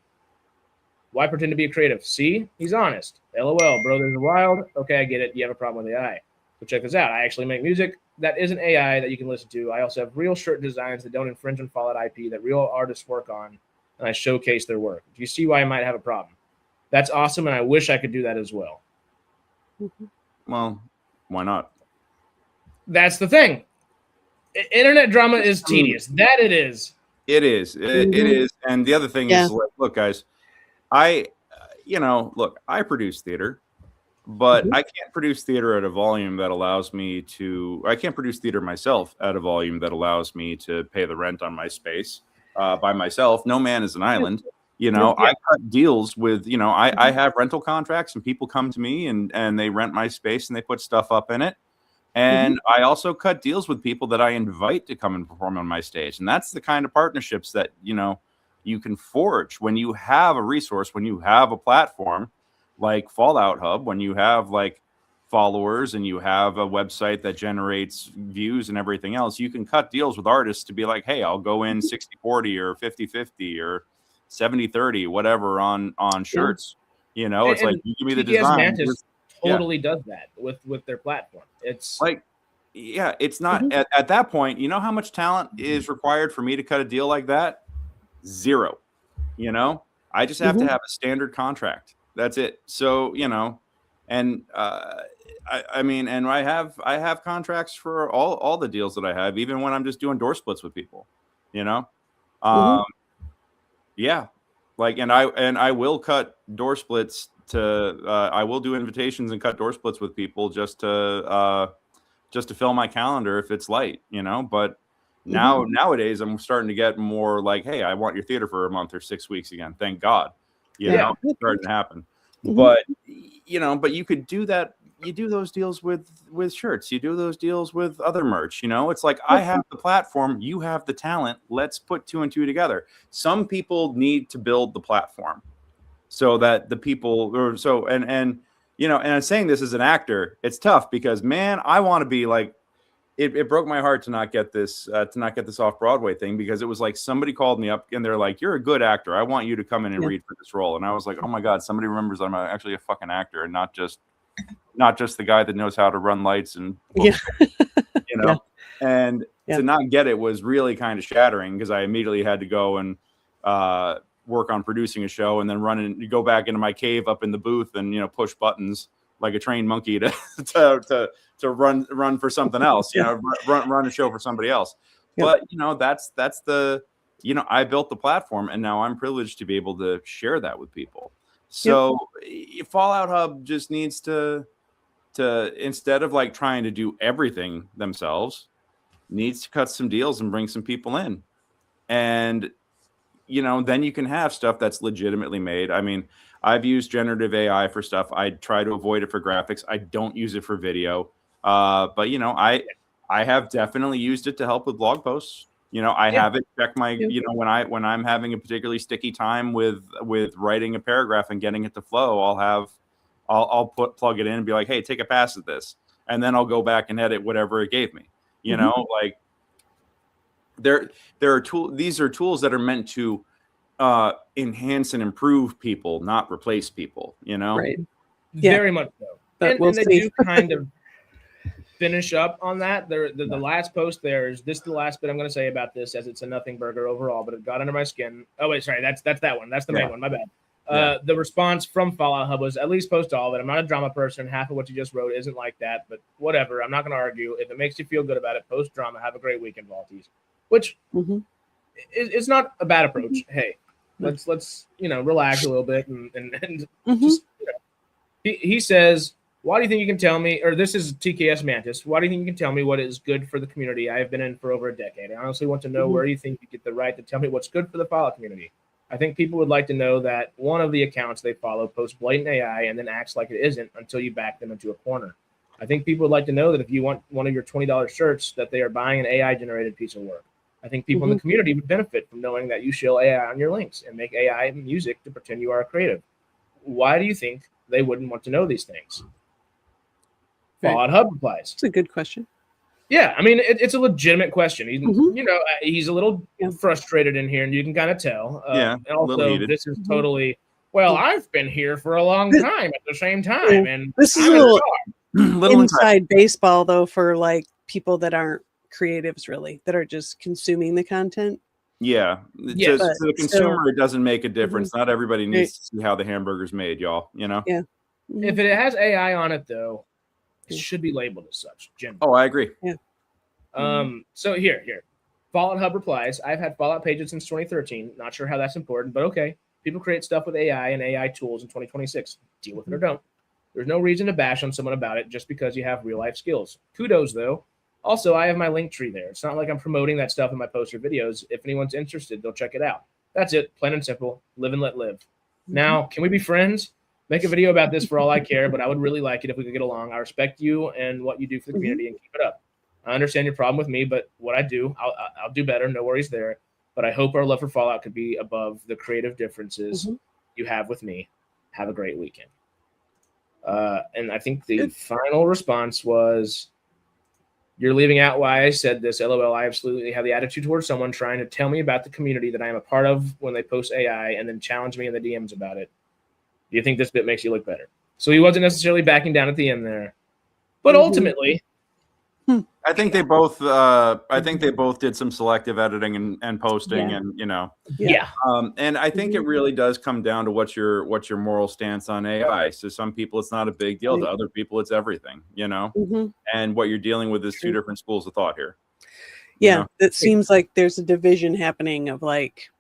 Why pretend to be a creative? See? He's honest. LOL, bro. There's a wild. Okay, I get it. You have a problem with AI. So check this out. I actually make music that isn't AI that you can listen to. I also have real shirt designs that don't infringe on Fallout IP that real artists work on, and I showcase their work. Do you see why I might have a problem? That's awesome, and I wish I could do that as well. Well, why not? That's the thing. Internet drama is tedious. That it is. It is. It is. And the other thing is, like, look, guys, I produce theater, but I can't produce theater at a volume that allows me to. I can't produce theater myself at a volume that allows me to pay the rent on my space by myself. No man is an island. I cut deals with. I have rental contracts, and people come to me and they rent my space and they put stuff up in it. And I also cut deals with people that I invite to come and perform on my stage. And that's the kind of partnerships that, you can forge when you have a resource, when you have a platform like Fallout Hub, when you have like followers and you have a website that generates views and everything else. You can cut deals with artists to be like, hey, I'll go in 60-40 or 50-50 or 70-30, whatever on shirts. It's like, you give me the design. Totally does that with their platform. It's like, it's not at that point. You know how much talent is required for me to cut a deal like that? Zero. I just have to have a standard contract. That's it. So, and I mean, and I have contracts for all the deals that I have, even when I'm just doing door splits with people, yeah. Like, and I will cut door splits I will do invitations and cut door splits with people just to fill my calendar if it's light, but nowadays I'm starting to get more like, hey, I want your theater for a month or 6 weeks again. Thank God, it's starting to happen. But you could do that. You do those deals with shirts. You do those deals with other merch. It's like, I have the platform, you have the talent. Let's put 2 and 2 together. Some people need to build the platform so that the people and I'm saying this as an actor, it's tough because, man, I want to be like, it broke my heart to not get this off Broadway thing, because it was like somebody called me up and they're like, you're a good actor. I want you to come in and read for this role. And I was like, oh my God, somebody remembers I'm actually a fucking actor and not just the guy that knows how to run lights and and to not get it was really kind of shattering, because I immediately had to go and work on producing a show and then go back into my cave up in the booth and push buttons like a trained monkey to run for something else, run a show for somebody else. But that's the I built the platform, and now I'm privileged to be able to share that with people. So Fallout Hub just needs to instead of like trying to do everything themselves, needs to cut some deals and bring some people in, and then you can have stuff that's legitimately made. I mean, I've used generative AI for stuff. I try to avoid it for graphics. I don't use it for video. But I have definitely used it to help with blog posts. I have it check my, when I'm having a particularly sticky time with writing a paragraph and getting it to flow, I'll plug it in and be like, hey, take a pass at this. And then I'll go back and edit whatever it gave me, like, there are tools. These are tools that are meant to enhance and improve people, not replace people. Right. Very much so. But And, we'll and they see. do kind of finish up on that. The last post there is this. The last bit I'm going to say about this, as it's a nothing burger overall, but it got under my skin. Oh wait, sorry, that's that one. That's the main one. My bad. The response from Fallout Hub was, at least post all of it. I'm not a drama person. Half of what you just wrote isn't like that, but whatever. I'm not going to argue. If it makes you feel good about it, post drama. Have a great weekend, Valties. Which is not a bad approach. Hey, let's relax a little bit and just he says, why do you think you can tell me, or this is TKS Mantis, why do you think you can tell me what is good for the community I have been in for over a decade? I honestly want to know where you think you get the right to tell me what's good for the Fallout community. I think people would like to know that one of the accounts they follow posts blatant AI and then acts like it isn't until you back them into a corner. I think people would like to know that if you want one of your $20 shirts, that they are buying an AI-generated piece of work. I think people in the community would benefit from knowing that you shill AI on your links and make AI music to pretend you are a creative. Why do you think they wouldn't want to know these things? Fallout Hub replies. It's a good question. Yeah, I mean, it's a legitimate question. He's a little frustrated in here, and you can kind of tell. And also, this is totally, I've been here for a long time at the same time. And this is a little inside baseball, though, for like people that aren't creatives, really, that are just consuming the content. Yeah. To the consumer, it doesn't make a difference. Not everybody needs to see how the hamburger's made, y'all. Yeah. If it has AI on it, though, it should be labeled as such. Generally. Oh, I agree. Yeah. So here. Fallout Hub replies, I've had Fallout pages since 2013. Not sure how that's important, but okay. People create stuff with AI and AI tools in 2026. Deal with it or don't. There's no reason to bash on someone about it just because you have real life skills. Kudos, though. Also, I have my link tree there. It's not like I'm promoting that stuff in my posts or videos. If anyone's interested, they'll check it out. That's it. Plain and simple. Live and let live. Now, can we be friends? Make a video about this for all I care, but I would really like it if we could get along. I respect you and what you do for the community and keep it up. I understand your problem with me, but what I do, I'll do better. No worries there. But I hope our love for Fallout could be above the creative differences you have with me. Have a great weekend. And I think the final response was, you're leaving out why I said this. LOL, I absolutely have the attitude towards someone trying to tell me about the community that I am a part of when they post AI and then challenge me in the DMs about it. Do you think this bit makes you look better? So he wasn't necessarily backing down at the end there. But ultimately, I think they both did some selective editing and posting and and I think it really does come down to what's your moral stance on AI. So some people it's not a big deal, to other people it's everything, and what you're dealing with is two different schools of thought here. It seems like there's a division happening of like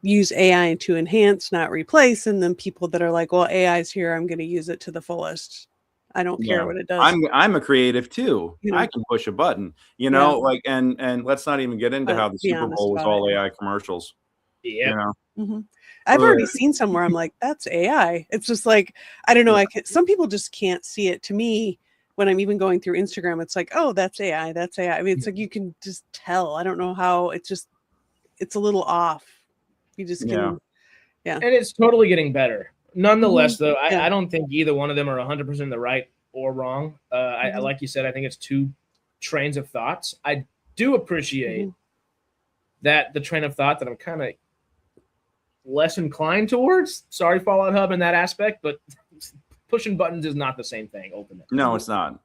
use AI to enhance, not replace, and then people that are like, well, AI's here, I'm going to use it to the fullest. I don't care what it does. I'm a creative too. I can push a button, like, and let's not even get into how the Super Bowl was all AI commercials. I've already seen somewhere I'm like, that's AI. It's just like, I don't know. Some people just can't see it. To me, when I'm even going through Instagram, it's like, oh, that's AI. That's AI. I mean, it's like, you can just tell. I don't know how. It's a little off. You just can, And it's totally getting better. Nonetheless, though, I don't think either one of them are 100% in the right or wrong. I like you said, I think it's two trains of thoughts. I do appreciate that the train of thought that I'm kind of less inclined towards. Sorry, Fallout Hub in that aspect, but pushing buttons is not the same thing, ultimately. No, it's not.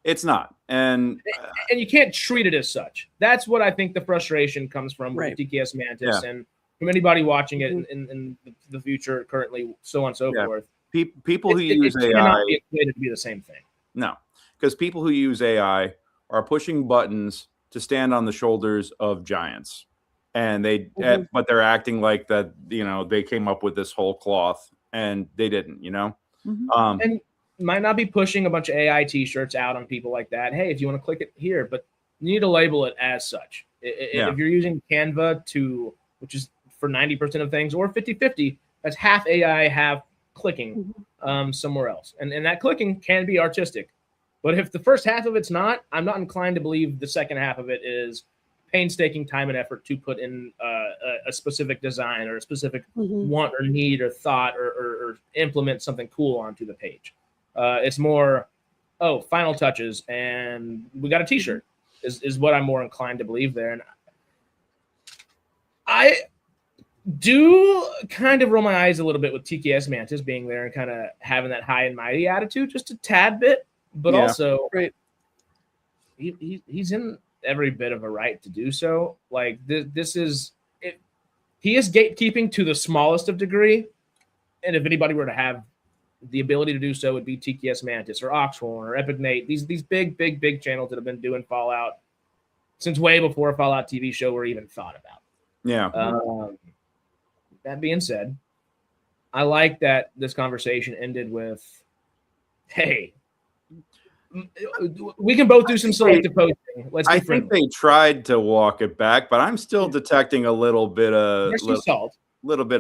It's not. And you can't treat it as such. That's what I think the frustration comes from with TKS Mantis and from anybody watching it in the future, currently, so on and so forth. People who use AI cannot be equated to be the same thing. No, because people who use AI are pushing buttons to stand on the shoulders of giants, and but they're acting like that. They came up with this whole cloth, and they didn't. And might not be pushing a bunch of AI T-shirts out on people like that. Hey, if you want to click it here, but you need to label it as such. If you're using Canva which is for 90% of things, or 50-50, that's half AI, half clicking somewhere else. And that clicking can be artistic. But if the first half of it's not, I'm not inclined to believe the second half of it is painstaking time and effort to put in a specific design or a specific want or need or thought or implement something cool onto the page. It's more, final touches, and we got a T-shirt is what I'm more inclined to believe there. And do kind of roll my eyes a little bit with TKS Mantis being there and kind of having that high and mighty attitude just a tad bit, but also he's in every bit of a right to do so. Like this is it. He is gatekeeping to the smallest of degree, and if anybody were to have the ability to do so, would be TKS Mantis or Oxhorn or Epic Nate. These big channels that have been doing Fallout since way before a Fallout TV show were even thought about. Yeah. That being said, I like that this conversation ended with, "Hey, we can both do some selective posting. Let's be friendly." I think they tried to walk it back, but I'm still detecting a little bit of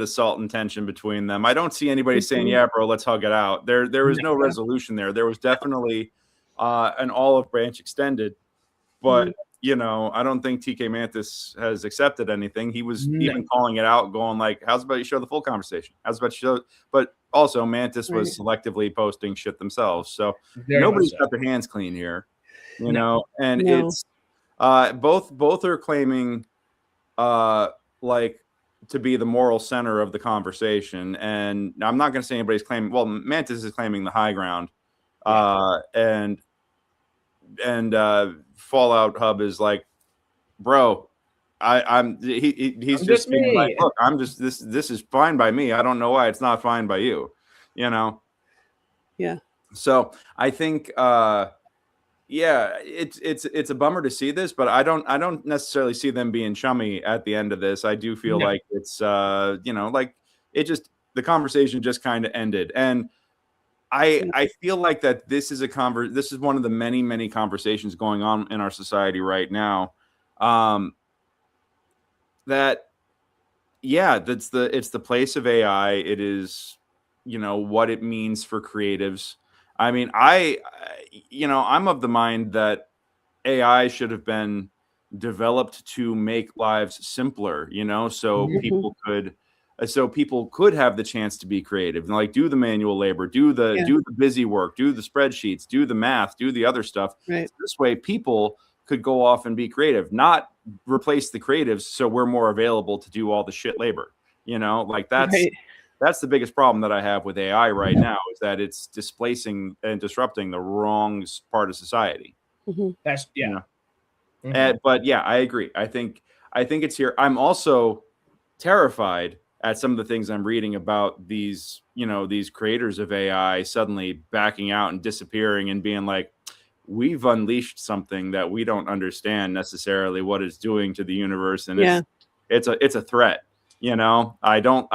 salt and tension between them. I don't see anybody saying, "Yeah, bro, let's hug it out." There was no resolution there. There was definitely an olive branch extended, but you know, I don't think TK Mantis has accepted anything. He was even calling it out, going like, "How's about you show the full conversation? How's about you show?" But also, Mantis was selectively posting shit themselves, so nobody's got their hands clean here, you know. And it's both are claiming like to be the moral center of the conversation, and I'm not going to say anybody's claiming. Well, Mantis is claiming the high ground, and Fallout Hub is like, "Bro, he's just being like, look, I'm just this is fine by me. I don't know why it's not fine by you," you know. Yeah. So I think it's a bummer to see this, but I don't necessarily see them being chummy at the end of this. I do feel like it's you know, like it just, the conversation just kind of ended. And I feel like that this is this is one of the many conversations going on in our society right now. It's the place of AI. It is, you know, what it means for creatives. I mean, I'm of the mind that AI should have been developed to make lives simpler, you know, so people could have the chance to be creative and like do the manual labor, do the busy work, do the spreadsheets, do the math, do the other stuff. Right. So this way people could go off and be creative, not replace the creatives so we're more available to do all the shit labor, you know, like that's the biggest problem that I have with AI right now, is that it's displacing and disrupting the wrong part of society. That's you know? But yeah, I agree. I think it's here. I'm also terrified at some of the things I'm reading about these, you know, these creators of AI suddenly backing out and disappearing and being like, we've unleashed something that we don't understand necessarily what it's doing to the universe, and it's a threat. You know, I don't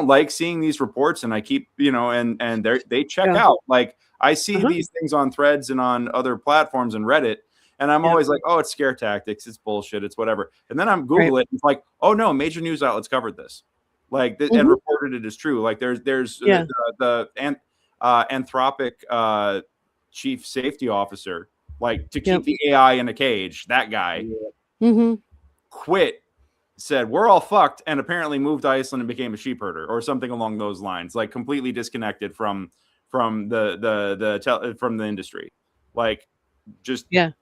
like seeing these reports, and I keep, you know, and they check out. Like I see these things on Threads and on other platforms and Reddit, and I'm always like, oh, it's scare tactics, it's bullshit, it's whatever. And then I'm Google it, and it's like, oh no, major news outlets covered this, like and reported it as true. Like there's the Anthropic chief safety officer, like to keep the AI in a cage. That guy quit. Said we're all fucked, and apparently moved to Iceland and became a sheep herder or something along those lines, like completely disconnected from the industry. Like just they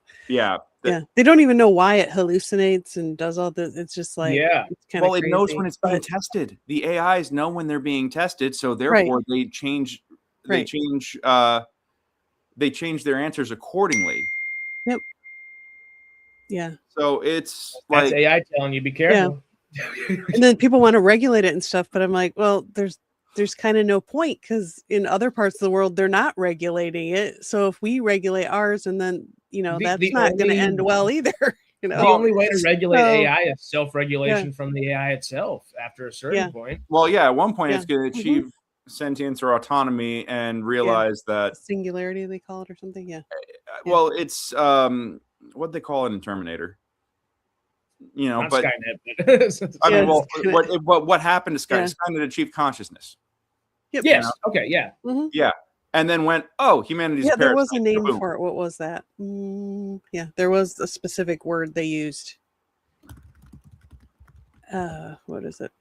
don't even know why it hallucinates and does all this. It's just like it's kind of it knows when it's being tested. The AIs know when they're being tested, so therefore they change they change their answers accordingly. Yeah. So it's that's like AI telling you be careful. And then people want to regulate it and stuff, but I'm like, well, there's kind of no point, because in other parts of the world they're not regulating it. So if we regulate ours, and then that's not going to end well either. You know, the only way to regulate AI is self-regulation from the AI itself after a certain point. Well, at one point it's going to achieve sentience or autonomy and realize that singularity, they call it, or something. Well, it's what they call it in Terminator. You know, not but Skynet, I mean, well, what happened to Skynet? Skynet achieved consciousness. Yes. You know? Okay. Yeah. Yeah. And then went, oh, humanity's a there was a name for it. What was that? There was a specific word they used. What is it?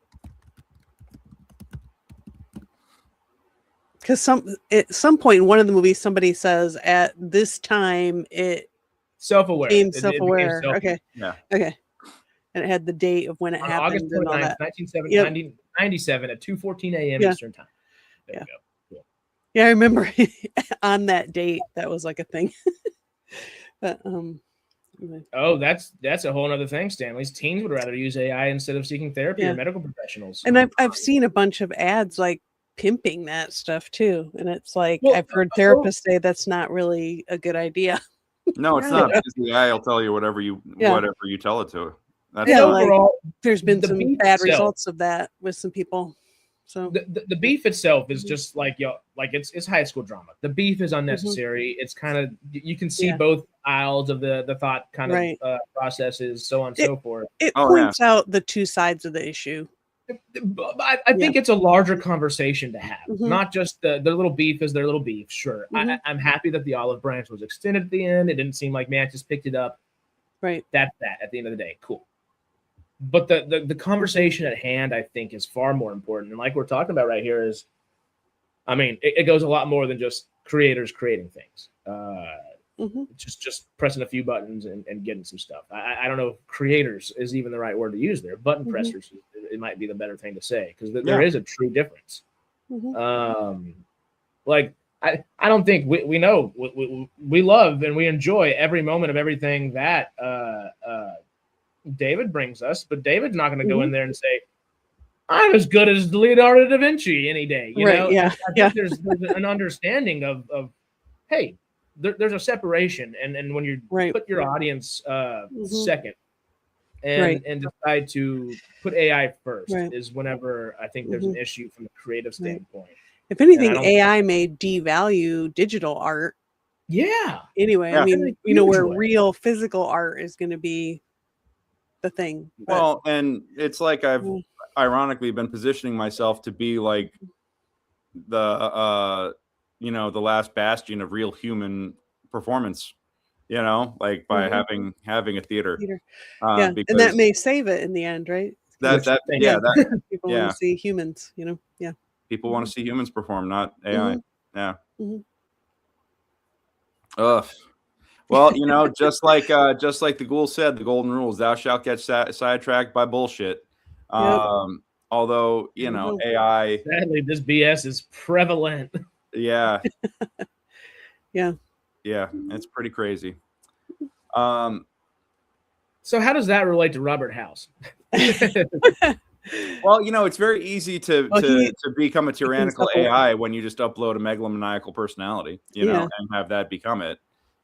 Because at some point in one of the movies, somebody says at this time it self-aware. became self-aware. Okay. Yeah. Okay. and it had the date of when it On happened August and all 29th, that. 1997 at 2:14 a.m. Yeah. Eastern time. There you go. Cool. Yeah, I remember on that date that was like a thing. But anyway. Oh, that's a whole other thing, Stanley's. Teens would rather use AI instead of seeking therapy or medical professionals. And I've seen a bunch of ads like pimping that stuff too. And it's like, Well, I've heard therapists say that's not really a good idea. No, it's not, because the AI will tell you whatever you tell it to. That's overall, there's been some bad itself, results of that with some people. So the beef itself is just like it's high school drama. The beef is unnecessary. It's kind of, you can see both aisles of the thought kind of processes, so on and so forth. It points out the two sides of the issue. I think it's a larger conversation to have, not just their little beef is their little beef. Sure, I'm happy that the olive branch was extended at the end. It didn't seem like Mantis picked it up. Right. That's that at the end of the day. Cool. But the conversation at hand, I think, is far more important. And like we're talking about right here is, I mean, it goes a lot more than just creators creating things. Just pressing a few buttons and getting some stuff. I don't know if creators is even the right word to use there. Button pressers, it might be the better thing to say, because there is a true difference. Like, I don't think we know. We love and we enjoy every moment of everything that David brings us, but David's not going to go in there and say, I'm as good as Leonardo da Vinci any day. You know? Yeah. I think there's an understanding of hey, there's a separation, and when you put your audience second and decide to put AI first is whenever I think there's an issue from the creative standpoint. If anything, AI may devalue digital art. Yeah. Anyway, I mean, where real physical art is going to be the thing. Well, and it's like I've ironically been positioning myself to be like the the last bastion of real human performance, like by having a theater. And that may save it in the end, right? People want to see humans, people want to see humans perform, not AI. Well, just like the ghoul said, the golden rules: thou shalt get sidetracked by bullshit. Although AI, sadly, this BS is prevalent. Yeah, it's pretty crazy. So how does that relate to Robert House? Well, it's very easy to become a tyrannical AI when you just upload a megalomaniacal personality, and have that become it.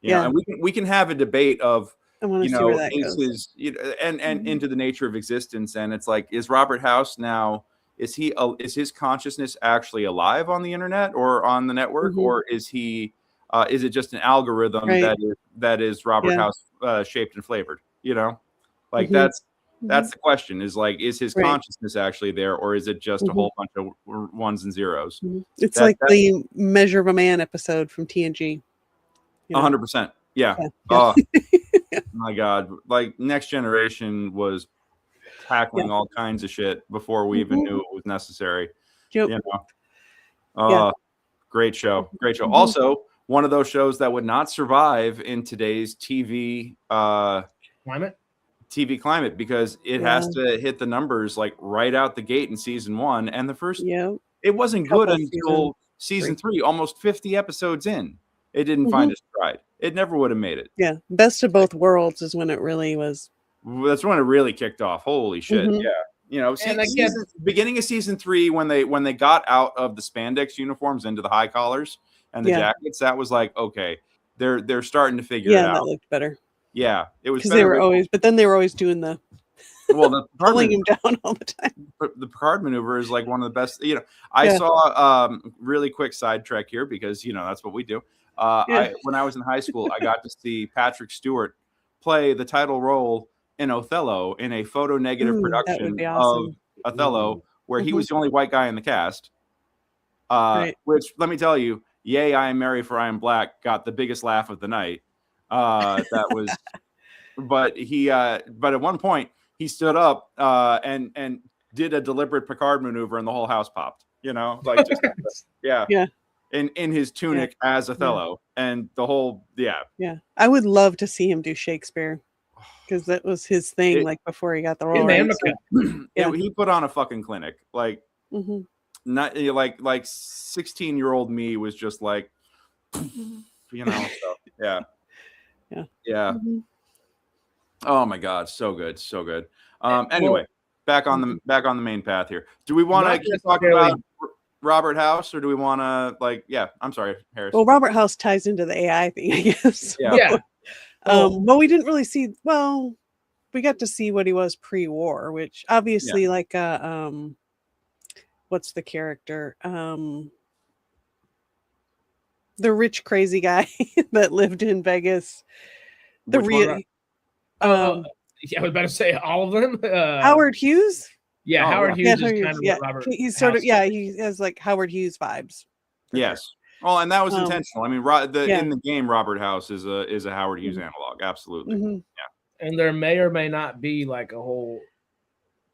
And we can have a debate of is into the nature of existence, and it's like, is Robert House now? Is his consciousness actually alive on the internet or on the network, or is he? Is it just an algorithm that is Robert House shaped and flavored? Like that's the question. Is like, is his consciousness actually there, or is it just a whole bunch of ones and zeros? It's like the Measure of a Man episode from TNG. 100%. Yeah. Oh my God! Like, Next Generation was tackling all kinds of shit before we even knew it was necessary. Great show. Also, one of those shows that would not survive in today's TV climate, because it has to hit the numbers like right out the gate in season 1, and the first it wasn't good until season 3, almost 50 episodes in. It didn't find its stride. It never would have made it. Yeah, Best of Both Worlds is when it really was. That's when it really kicked off. Holy shit! Yeah, beginning of season 3, when they got out of the spandex uniforms into the high collars and the jackets, that was like, okay, they're starting to figure it out. Yeah, that looked better. Yeah, it was because they were always, but then they were always doing the pulling him down all the time. The Picard maneuver is like one of the best. I saw really quick SciTrek here, because that's what we do. When I was in high school, I got to see Patrick Stewart play the title role in Othello in a photo negative production of Othello, where he was the only white guy in the cast. Which, let me tell you, "Yay, I am merry, for I am black" got the biggest laugh of the night. That was, but at one point he stood up and did a deliberate Picard maneuver, and the whole house popped. Like just, in his tunic as Othello, and the whole I would love to see him do Shakespeare. because that was his thing. Like before he got the role. Right? He put on a fucking clinic. Like not like 16-year-old me was just like, you know. So, yeah. Oh my God, so good. Anyway, back on the main path here. Do we want to keep talking about Robert House, or do we want to I'm sorry, Harris. Well, Robert House ties into the AI thing, I guess. Yeah. Well, we didn't really see. Well, we got to see what he was pre-war, which obviously, what's the character? The rich crazy guy that lived in Vegas. The real. I was about to say all of them. Howard Hughes. Yeah, Howard Hughes is kind of what Robert. He's sort of he has like Howard Hughes vibes. Yes. Well, and that was intentional. I mean, in the game, Robert House is a Howard Hughes analog. Absolutely. Yeah. And there may or may not be like a whole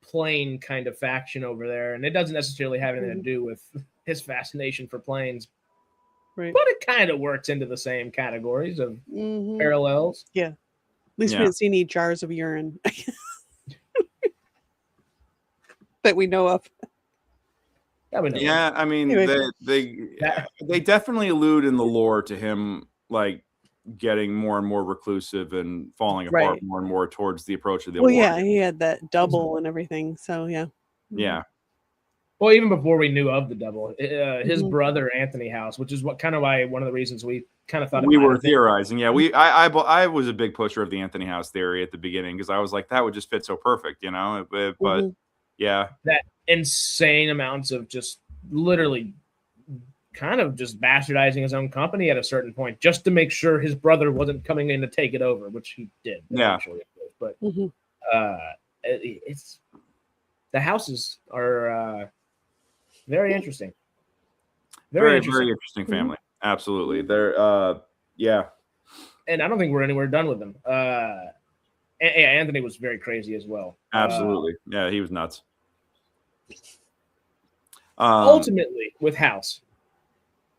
plane kind of faction over there, and it doesn't necessarily have anything to do with his fascination for planes. Right. But it kind of works into the same categories of parallels. Yeah. At least we didn't see any jars of urine that we know of. Yeah, I mean, they definitely allude in the lore to him like getting more and more reclusive and falling apart more and more towards the approach of the war. Yeah, he had that double and everything. So yeah. Well, even before we knew of the double, his brother Anthony House, which is one of the reasons we kind of thought we were theorizing. Yeah, I was a big pusher of the Anthony House theory at the beginning because I was like, that would just fit so perfect, you know. But yeah, that insane amounts of just literally kind of just bastardizing his own company at a certain point just to make sure his brother wasn't coming in to take it over, which he did. Yeah, but it's the houses are. Very interesting. Very interesting family. Absolutely. They're And I don't think we're anywhere done with them. Anthony was very crazy as well. Absolutely. Yeah, he was nuts. Ultimately, with House,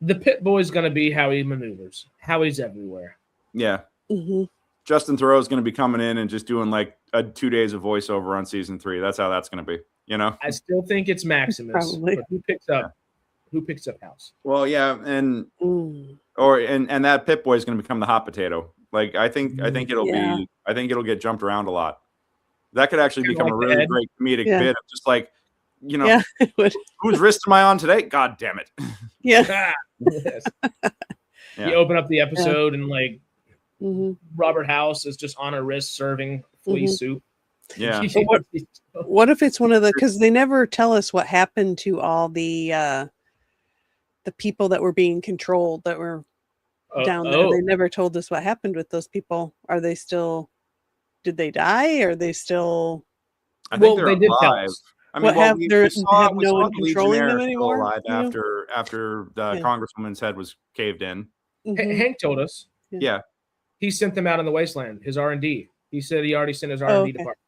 the Pit Boy is going to be how he maneuvers, how he's everywhere. Yeah. Justin Theroux is going to be coming in and just doing like 2 days of voiceover on season 3. That's how that's going to be. You know, I still think it's Maximus. But who picks up House? Well, yeah, and that Pit Boy is going to become the hot potato. Like I think it'll get jumped around a lot. That could actually become a really great comedic bit of just like, you know, whose wrist am I on today? God damn it. Yeah. Yes. You open up the episode and like Robert House is just on a wrist serving flea soup. Yeah. What if it's one of the, because they never tell us what happened to all the people that were being controlled that were down there. They never told us what happened with those people. Are they still? Did they die? Are they still? I think they're alive. I mean, we saw no one controlling them anymore. Alive after the Congresswoman's head was caved in. Hank told us. Yeah. He sent them out in the Wasteland. His R&D. He said he already sent his R&D department.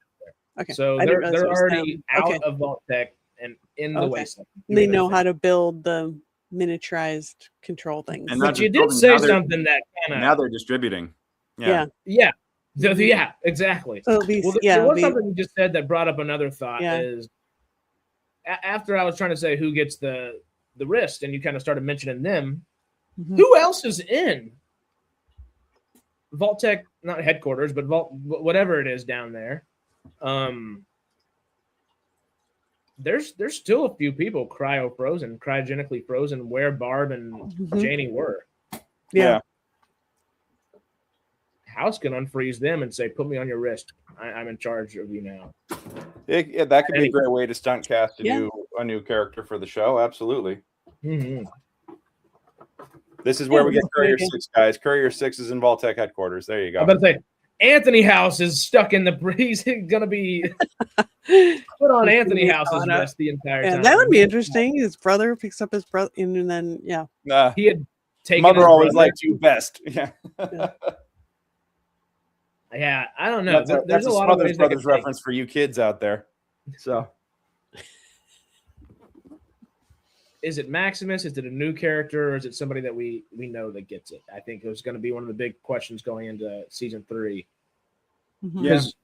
Okay. So they're already out of Vault-Tec and in the Wasteland. They know how to build the miniaturized control things. But you did say something that kind of... Now they're distributing. Yeah, exactly. So there was something you just said that brought up another thought is after I was trying to say who gets the wrist and you kind of started mentioning them, who else is in Vault-Tec, not headquarters, but whatever it is down there. There's still a few people cryogenically frozen where Barb and Janie were. Yeah. House can unfreeze them and say, "Put me on your wrist. I'm in charge of you now." That could be a great way to stunt cast to do a new character for the show. Absolutely. This is where we get Courier 6, guys. Courier 6 is in Vault-Tec headquarters. There you go. I'm about to say, Anthony House is stuck in the... He's going to be put on Anthony House's wrist the entire time. That would be interesting. His brother picks up his brother, and then, he had taken Mother always liked you best. Yeah. Yeah, I don't know. There's a lot of ways Brothers reference for you kids out there. So... Is it Maximus? Is it a new character? Or is it somebody that we know that gets it? I think it was going to be one of the big questions going into season 3. Because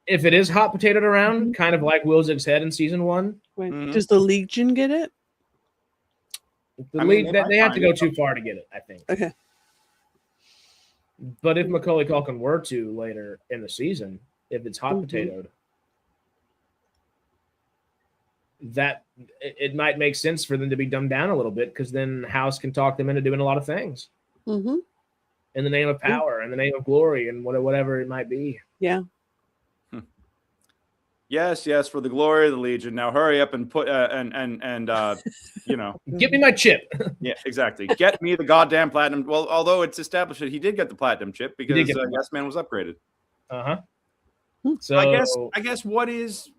if it is hot potatoed around, kind of like Wilzig's head in season 1. Right. Does the Legion get it? They have to go too far to get it, I think. Okay. But if Macaulay Culkin were to later in the season, if it's hot potatoed, that it might make sense for them to be dumbed down a little bit, because then House can talk them into doing a lot of things in the name of power, in the name of glory, and whatever it might be. Yeah. Yes, for the glory of the Legion. Now hurry up and put Give me my chip. Yeah, exactly. Get me the goddamn platinum. Well, although it's established that he did get the platinum chip because Yes Man was upgraded. So I guess what is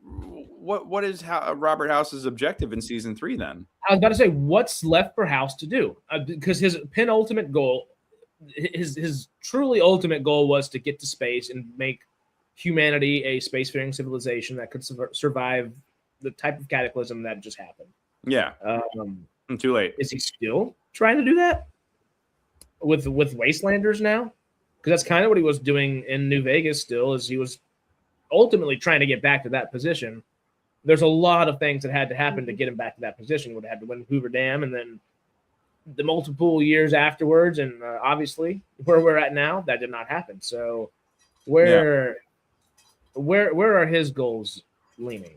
Robert House's objective in season 3 then? I was about to say, what's left for House to do? Because his penultimate goal, his truly ultimate goal, was to get to space and make humanity a spacefaring civilization that could survive the type of cataclysm that just happened. Yeah. Too late. Is he still trying to do that with Wastelanders now? Because that's kind of what he was doing in New Vegas still, is he was ultimately trying to get back to that position. There's a lot of things that had to happen to get him back to that position. He would have had to win Hoover Dam, and then the multiple years afterwards, and obviously where we're at now, that did not happen. So where are his goals leaning?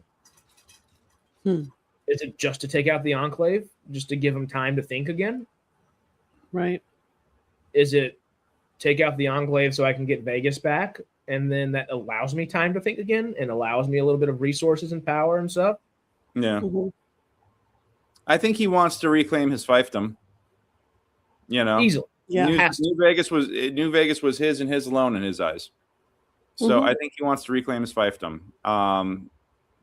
Is it just to take out the Enclave, just to give him time to think again? Right. Is it take out the Enclave so I can get Vegas back, and then that allows me time to think again and allows me a little bit of resources and power and stuff? Yeah. I think he wants to reclaim his fiefdom. Easily. Yeah. New Vegas was his and his alone in his eyes. So I think he wants to reclaim his fiefdom.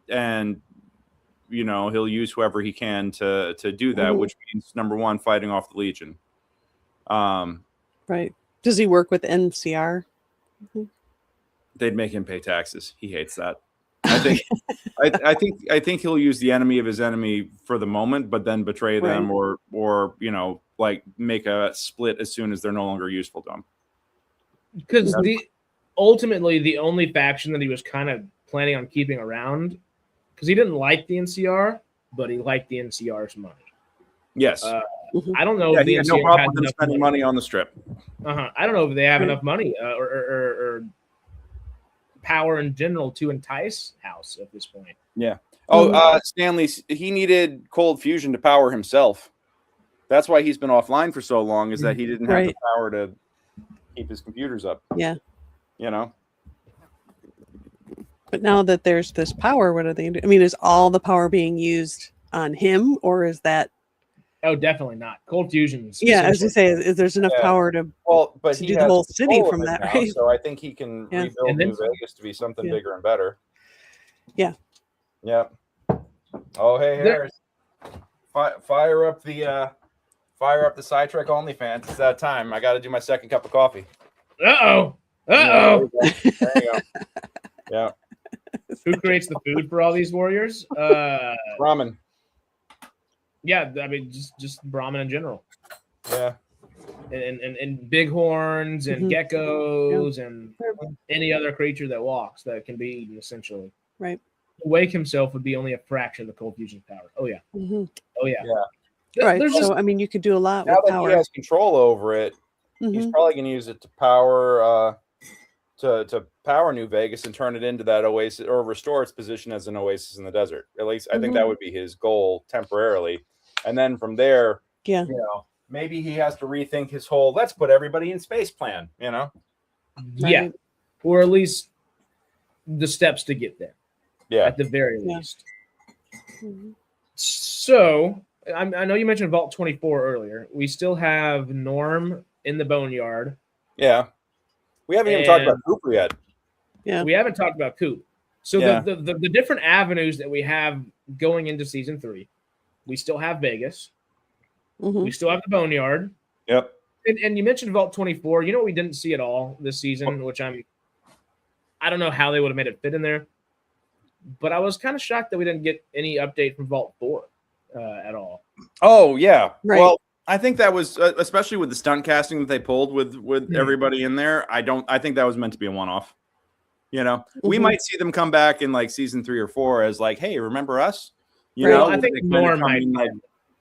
And he'll use whoever he can to do that, which means number one, fighting off the Legion. Right. Does he work with NCR? They'd make him pay taxes. He hates that. I think he'll use the enemy of his enemy for the moment, but then betray them or make a split as soon as they're no longer useful to him. Because ultimately the only faction that he was kind of planning on keeping around, because he didn't like the NCR, but he liked the NCR's money. Yes. I don't know if he the had NCR no problem had with spending money on the strip. I don't know if they have enough money or power in general to entice House at this point. Yeah. Stanley, he needed cold fusion to power himself. That's why he's been offline for so long, is that he didn't have the power to keep his computers up. Yeah. But now that there's this power, what are they doing? I mean, is all the power being used on him, or is that? Oh, definitely not. Cold fusion. Yeah, as you say, is there's enough power to do the whole city from that, now, right? So I think he can rebuild New Vegas to be something bigger and better. Yeah. Yep. Oh, hey, Harris. Fire up the SciTrek OnlyFans. It's that time. I got to do my second cup of coffee. Uh-oh. There you go. Yeah. Who creates the food for all these warriors? Ramen. Yeah, I mean, just Brahmin in general. Yeah. And bighorns and geckos and any other creature that walks that can be eaten, essentially. Right. Wake himself would be only a fraction of the cold fusion power. Oh, yeah. Oh, yeah. Right. So, I mean, you could do a lot now with that power. he has control over it, he's probably going to use it to power to power New Vegas and turn it into that oasis, or restore its position as an oasis in the desert. At least I think that would be his goal temporarily. And then from there, maybe he has to rethink his whole let's put everybody in space plan, Yeah. Or at least the steps to get there. Yeah. At the very least. So I know you mentioned Vault 24 earlier. We still have Norm in the Boneyard. Yeah. We haven't even talked about Cooper yet. Yeah. We haven't talked about Coop. So the different avenues that we have going into season 3, we still have Vegas. We still have the Boneyard. Yep. And you mentioned Vault 24. You know what we didn't see at all this season, which I don't know how they would have made it fit in there. But I was kind of shocked that we didn't get any update from Vault 4 at all. Oh, yeah. Right. Well, I think that was, especially with the stunt casting that they pulled with everybody in there, I think that was meant to be a one-off. You know, we might see them come back in like season 3 or 4 as like, hey, remember us? You Right. know, I think more might.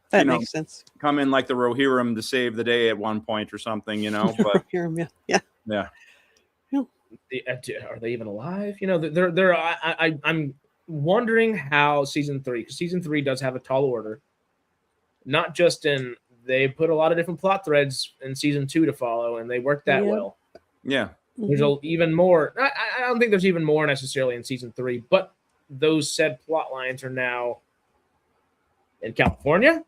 That you know, makes sense. come in like the Rohirrim to save the day at one point or something, you know. But yeah. yeah. Are they even alive? You know, they're. I'm wondering how season 3, because season 3 does have a tall order. Not just in, they put a lot of different plot threads in season 2 to follow, and they work that well. Yeah. There's even more. I don't think there's even more necessarily in season 3, but those said plot lines are now in California,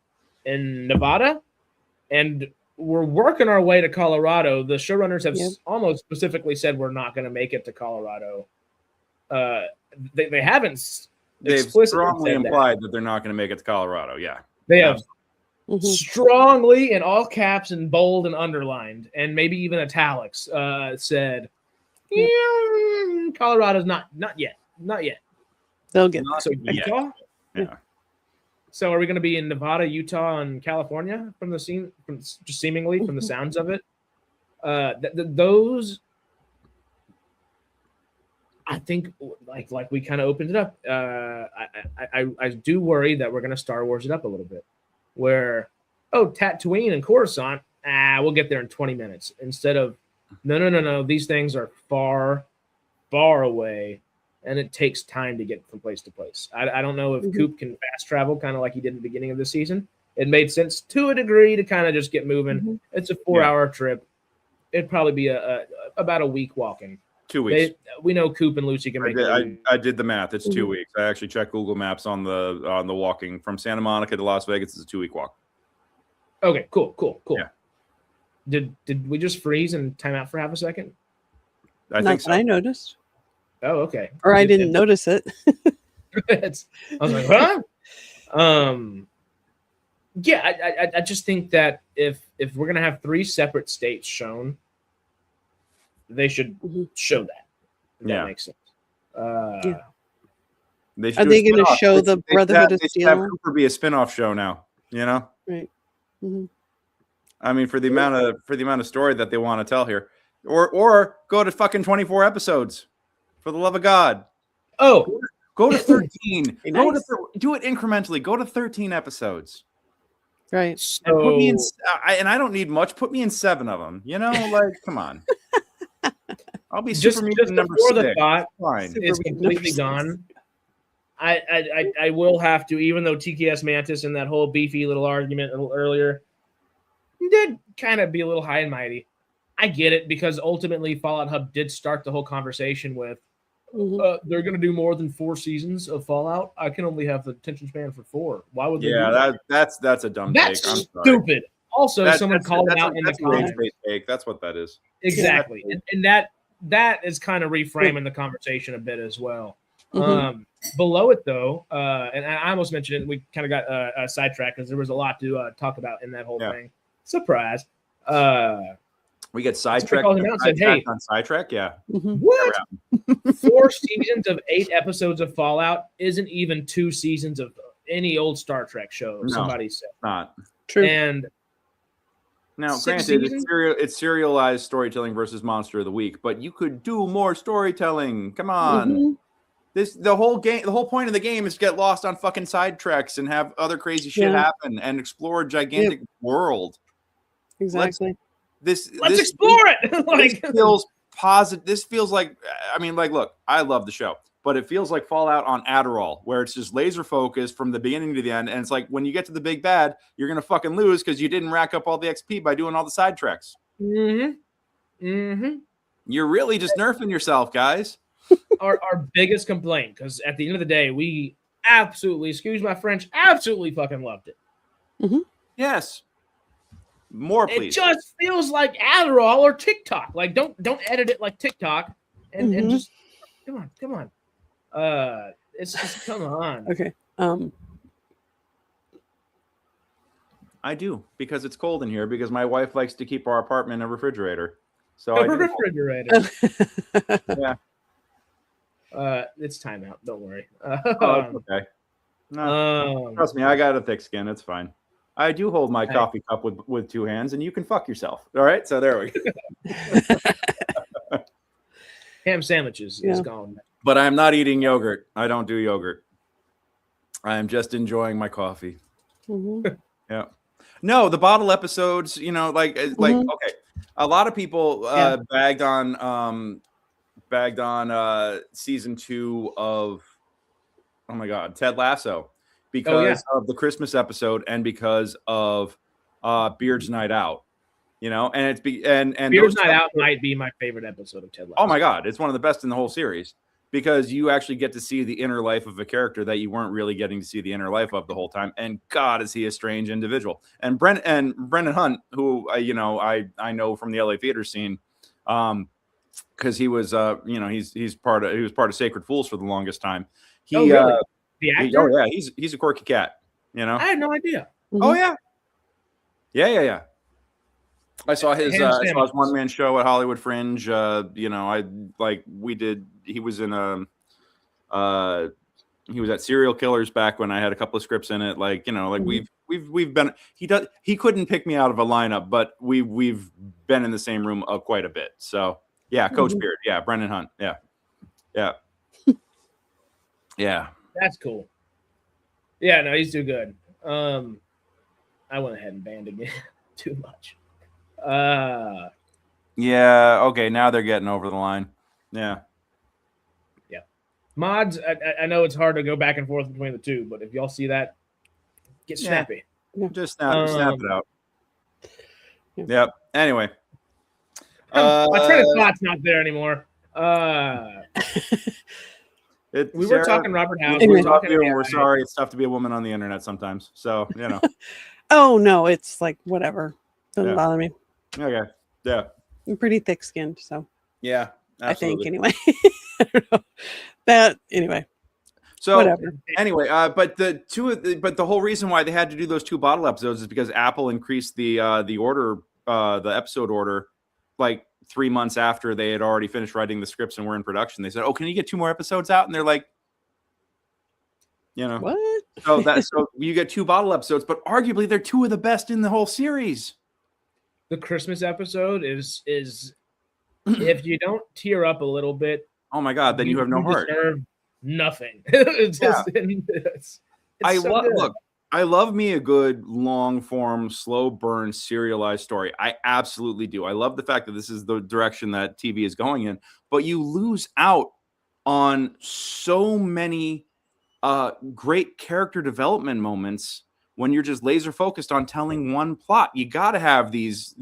in Nevada, and we're working our way to Colorado. The showrunners have almost specifically said we're not going to make it to Colorado. They haven't. They've strongly implied that they're not going to make it to Colorado. Yeah. They have strongly, in all caps and bold and underlined, and maybe even italics, said, Colorado's not yet. They'll get so Utah. Yeah. So are we going to be in Nevada, Utah, and California from the scene? From just seemingly from the sounds of it, those. I think, like we kind of opened it up. I do worry that we're going to Star Wars it up a little bit, where Tatooine and Coruscant, we'll get there in 20 minutes instead of no. These things are far, far away, and it takes time to get from place to place. I don't know if Coop can fast travel, kind of like he did in the beginning of the season. It made sense to a degree to kind of just get moving. It's a 4-hour trip. It'd probably be about a week walking. 2 weeks. We know Coop and Lucy can make it. I did the math. It's 2 weeks. I actually checked Google Maps on the walking from Santa Monica to Las Vegas. It's a 2-week walk. Okay, cool. Yeah. Did we just freeze and time out for half a second? I think so. I noticed. Oh, okay. Or I didn't notice it. I was like, huh? Yeah, I just think that if we're gonna have 3 separate states shown, they should show that. If that makes sense. Are they going to show the Brotherhood of Steel? Have Cooper be a spin-off show now, you know? Right. I mean, for the amount of story that they want to tell here, or go to fucking 24 episodes, for the love of God. Oh, go to 13. Nice. Do it incrementally. Go to 13 episodes. Right. So, and put me in. And I don't need much. Put me in 7 of them. You know, like, come on. I'll be just number 6. The thought Fine. is completely gone. I will have to, even though TKS Mantis and that whole beefy little argument a little earlier did kind of be a little high and mighty. I get it, because ultimately Fallout Hub did start the whole conversation with they're going to do more than 4 seasons of Fallout. I can only have the attention span for 4. Why would they? Yeah, that's a dumb take. That's stupid. Also, someone called it out in the comments. That's what that is. Exactly, and that is kind of reframing the conversation a bit as well. Below it, though, and I almost mentioned it, we kind of got sidetracked because there was a lot to talk about in that whole thing. Surprise. We get sidetracked on SciTrek, yeah. What? 4 seasons of 8 episodes of Fallout isn't even 2 seasons of any old Star Trek show, somebody said. Not. True. And now, granted, it's serialized storytelling versus Monster of the Week, but you could do more storytelling. Come on. The whole point of the game is to get lost on fucking sidetracks and have other crazy shit happen and explore a gigantic world. Exactly. Let's explore it. Like, this feels positive. This feels like, I mean, like, look, I love the show, but it feels like Fallout on Adderall, where it's just laser focused from the beginning to the end. And it's like, when you get to the big bad, you're going to fucking lose because you didn't rack up all the XP by doing all the side treks. You're really just nerfing yourself, guys. Our biggest complaint, because at the end of the day, we absolutely, excuse my French, absolutely fucking loved it. Yes. More, please. It just feels like Adderall or TikTok. Like, don't edit it like TikTok, and just come on. It's just come on. Okay. I do, because it's cold in here, because my wife likes to keep our apartment a refrigerator. So a refrigerator. Yeah. It's time out. Don't worry. Okay. No, trust me, I got a thick skin. It's fine. I do hold my coffee cup with 2 hands, and you can fuck yourself. All right, so there we go. ham sandwiches is gone. But I'm not eating yogurt. I don't do yogurt. I'm just enjoying my coffee. Mhm. Yeah. No, the bottle episodes, you know, like okay. A lot of people bagged on season 2 of, oh my God, Ted Lasso, because of the Christmas episode and because of Beard's Night Out. You know, and it's and Beard's Night Out might be my favorite episode of Ted Lasso. Oh my God, it's one of the best in the whole series because you actually get to see the inner life of a character that you weren't really getting to see the inner life of the whole time. And God, is he a strange individual. And Brendan Hunt, who I know from the LA theater scene, because he was he was part of Sacred Fools for the longest time. Really? The actor? He's a quirky cat. You know, I had no idea. Oh yeah. I saw his one man show at Hollywood Fringe. He was in he was at Serial Killers back when I had a couple of scripts in it. We've been, he couldn't pick me out of a lineup, but we've been in the same room quite a bit. So yeah, Coach Beard. Yeah. Brendan Hunt. Yeah. Yeah. That's cool. Yeah, no, he's too good. I went ahead and banned again too much. Yeah, okay, now they're getting over the line. Yeah. Mods, I know it's hard to go back and forth between the two, but if y'all see that, get snappy. Just snap it out. Yep. Anyway. My train of thought's not there anymore. We were talking Robert House. We're sorry. It's tough to be a woman on the internet sometimes. So, you know. Oh, no, it's like whatever. Doesn't bother me. Okay. Yeah. I'm pretty thick-skinned, so. Yeah. Absolutely. I think anyway. I don't know. Anyway. So whatever. Anyway, but the whole reason why they had to do those 2 bottle episodes is because Apple increased the episode order like 3 months after they had already finished writing the scripts and were in production. They said, "Oh, can you get 2 more episodes out?" And they're like, you know, what? So you get 2 bottle episodes, but arguably they're 2 of the best in the whole series. The Christmas episode is if you don't tear up a little bit, oh my God, then you have no heart. Nothing. It's I love me a good long form, slow burn, serialized story. I absolutely do. I love the fact that this is the direction that TV is going in, but you lose out on so many great character development moments when you're just laser focused on telling one plot. You got to have these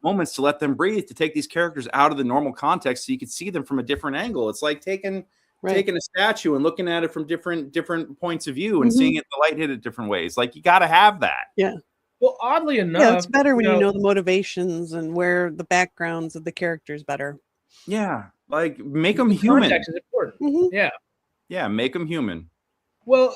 moments to let them breathe, to take these characters out of the normal context so you can see them from a different angle. It's like taking a statue and looking at it from different points of view and seeing it, the light hit it different ways. Like, you got to have that. Yeah. Well, oddly enough, it's better when you know the motivations and where the backgrounds of the characters better. Yeah. Like, make them human. Context is important. Yeah. Make them human. Well,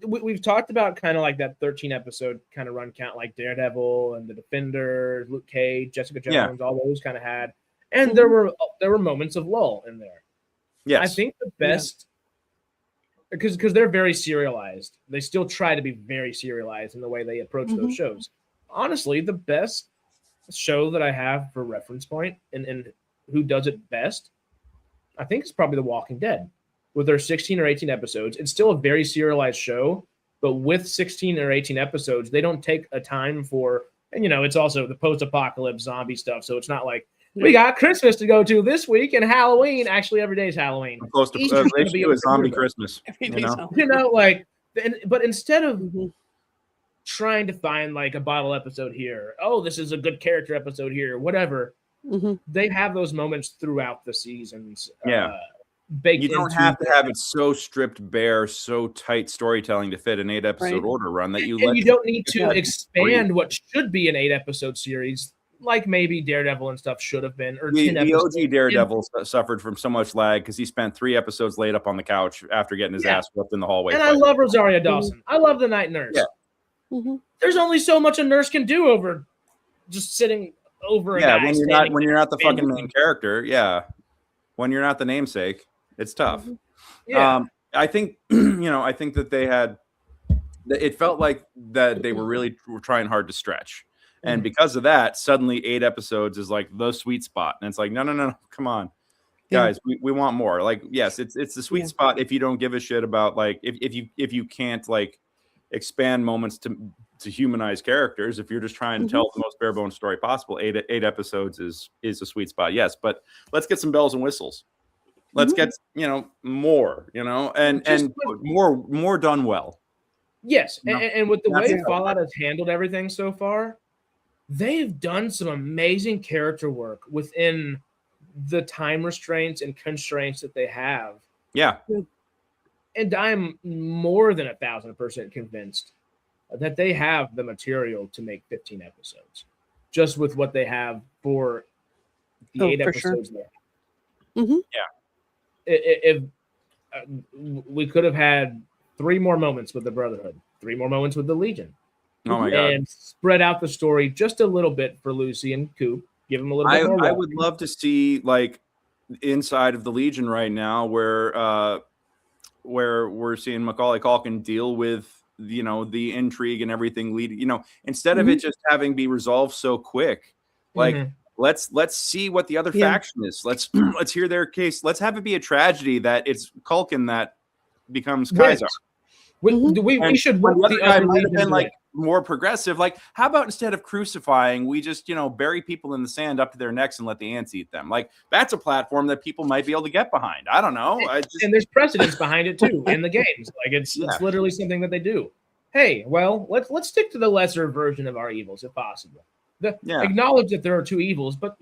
we've talked about kind of like that 13 episode kind of run count, like Daredevil and The Defender, Luke Cage, Jessica Jones, all those kind of had, and there were moments of lull in there. Yes, I think the best because they're very serialized. They still try to be very serialized in the way they approach those shows. Honestly, the best show that I have for reference point and who does it best, I think it's probably The Walking Dead. With their 16 or 18 episodes, it's still a very serialized show, but with 16 or 18 episodes, they don't take a time for, and it's also the post-apocalypse zombie stuff, so it's not like, we got Christmas to go to this week and Halloween. Actually, every day is Halloween. Close to be a zombie Christmas. But instead of trying to find like a bottle episode here, this is a good character episode here, whatever, they have those moments throughout the seasons. You don't have to have it so stripped bare, so tight storytelling to fit an 8-episode order run that you don't need to expand what should be an 8-episode series, like maybe Daredevil and stuff should have been. Or the OG Daredevil suffered from so much lag because he spent 3 episodes laid up on the couch after getting his ass whooped in the hallway. And I love Rosario Dawson. I love the Night Nurse. There's only so much a nurse can do over just sitting over. When you're not the fucking main character. Yeah, when you're not the namesake. It's tough. I think, I think that they had, it felt like that they were trying hard to stretch. And because of that, suddenly 8 episodes is like the sweet spot. And it's like, no, come on. guys, we want more. Like, yes, it's the sweet spot if you don't give a shit about like if you can't like expand moments to humanize characters. If you're just trying to tell the most bare bones story possible, eight episodes is a sweet spot. Yes, but let's get some bells and whistles. Let's get more, and more done well. Yes, and with the way Fallout has handled everything so far, they've done some amazing character work within the time restraints and constraints that they have. Yeah. And I'm more than 1,000% convinced that they have the material to make 15 episodes, just with what they have for the 8 episodes there. Yeah. If we could have had 3 more moments with the Brotherhood, 3 more moments with the Legion. Oh my God. And spread out the story just a little bit for Lucy and Coop. Give them a little bit more. I would love to see like inside of the Legion right now where we're seeing Macaulay Culkin deal with the intrigue and everything leading, instead of it just having be resolved so quick. Like let's see what the other faction is. Let's hear their case. Let's have it be a tragedy that it's Culkin that becomes Kaiser. We should want the other guy might have been like more progressive. Like, how about instead of crucifying, we just bury people in the sand up to their necks and let the ants eat them? Like, that's a platform that people might be able to get behind. I don't know. And there's precedence behind it too in the games. Like it's literally something that they do. Hey, well, let's stick to the lesser version of our evils if possible. Acknowledge that there are 2 evils, but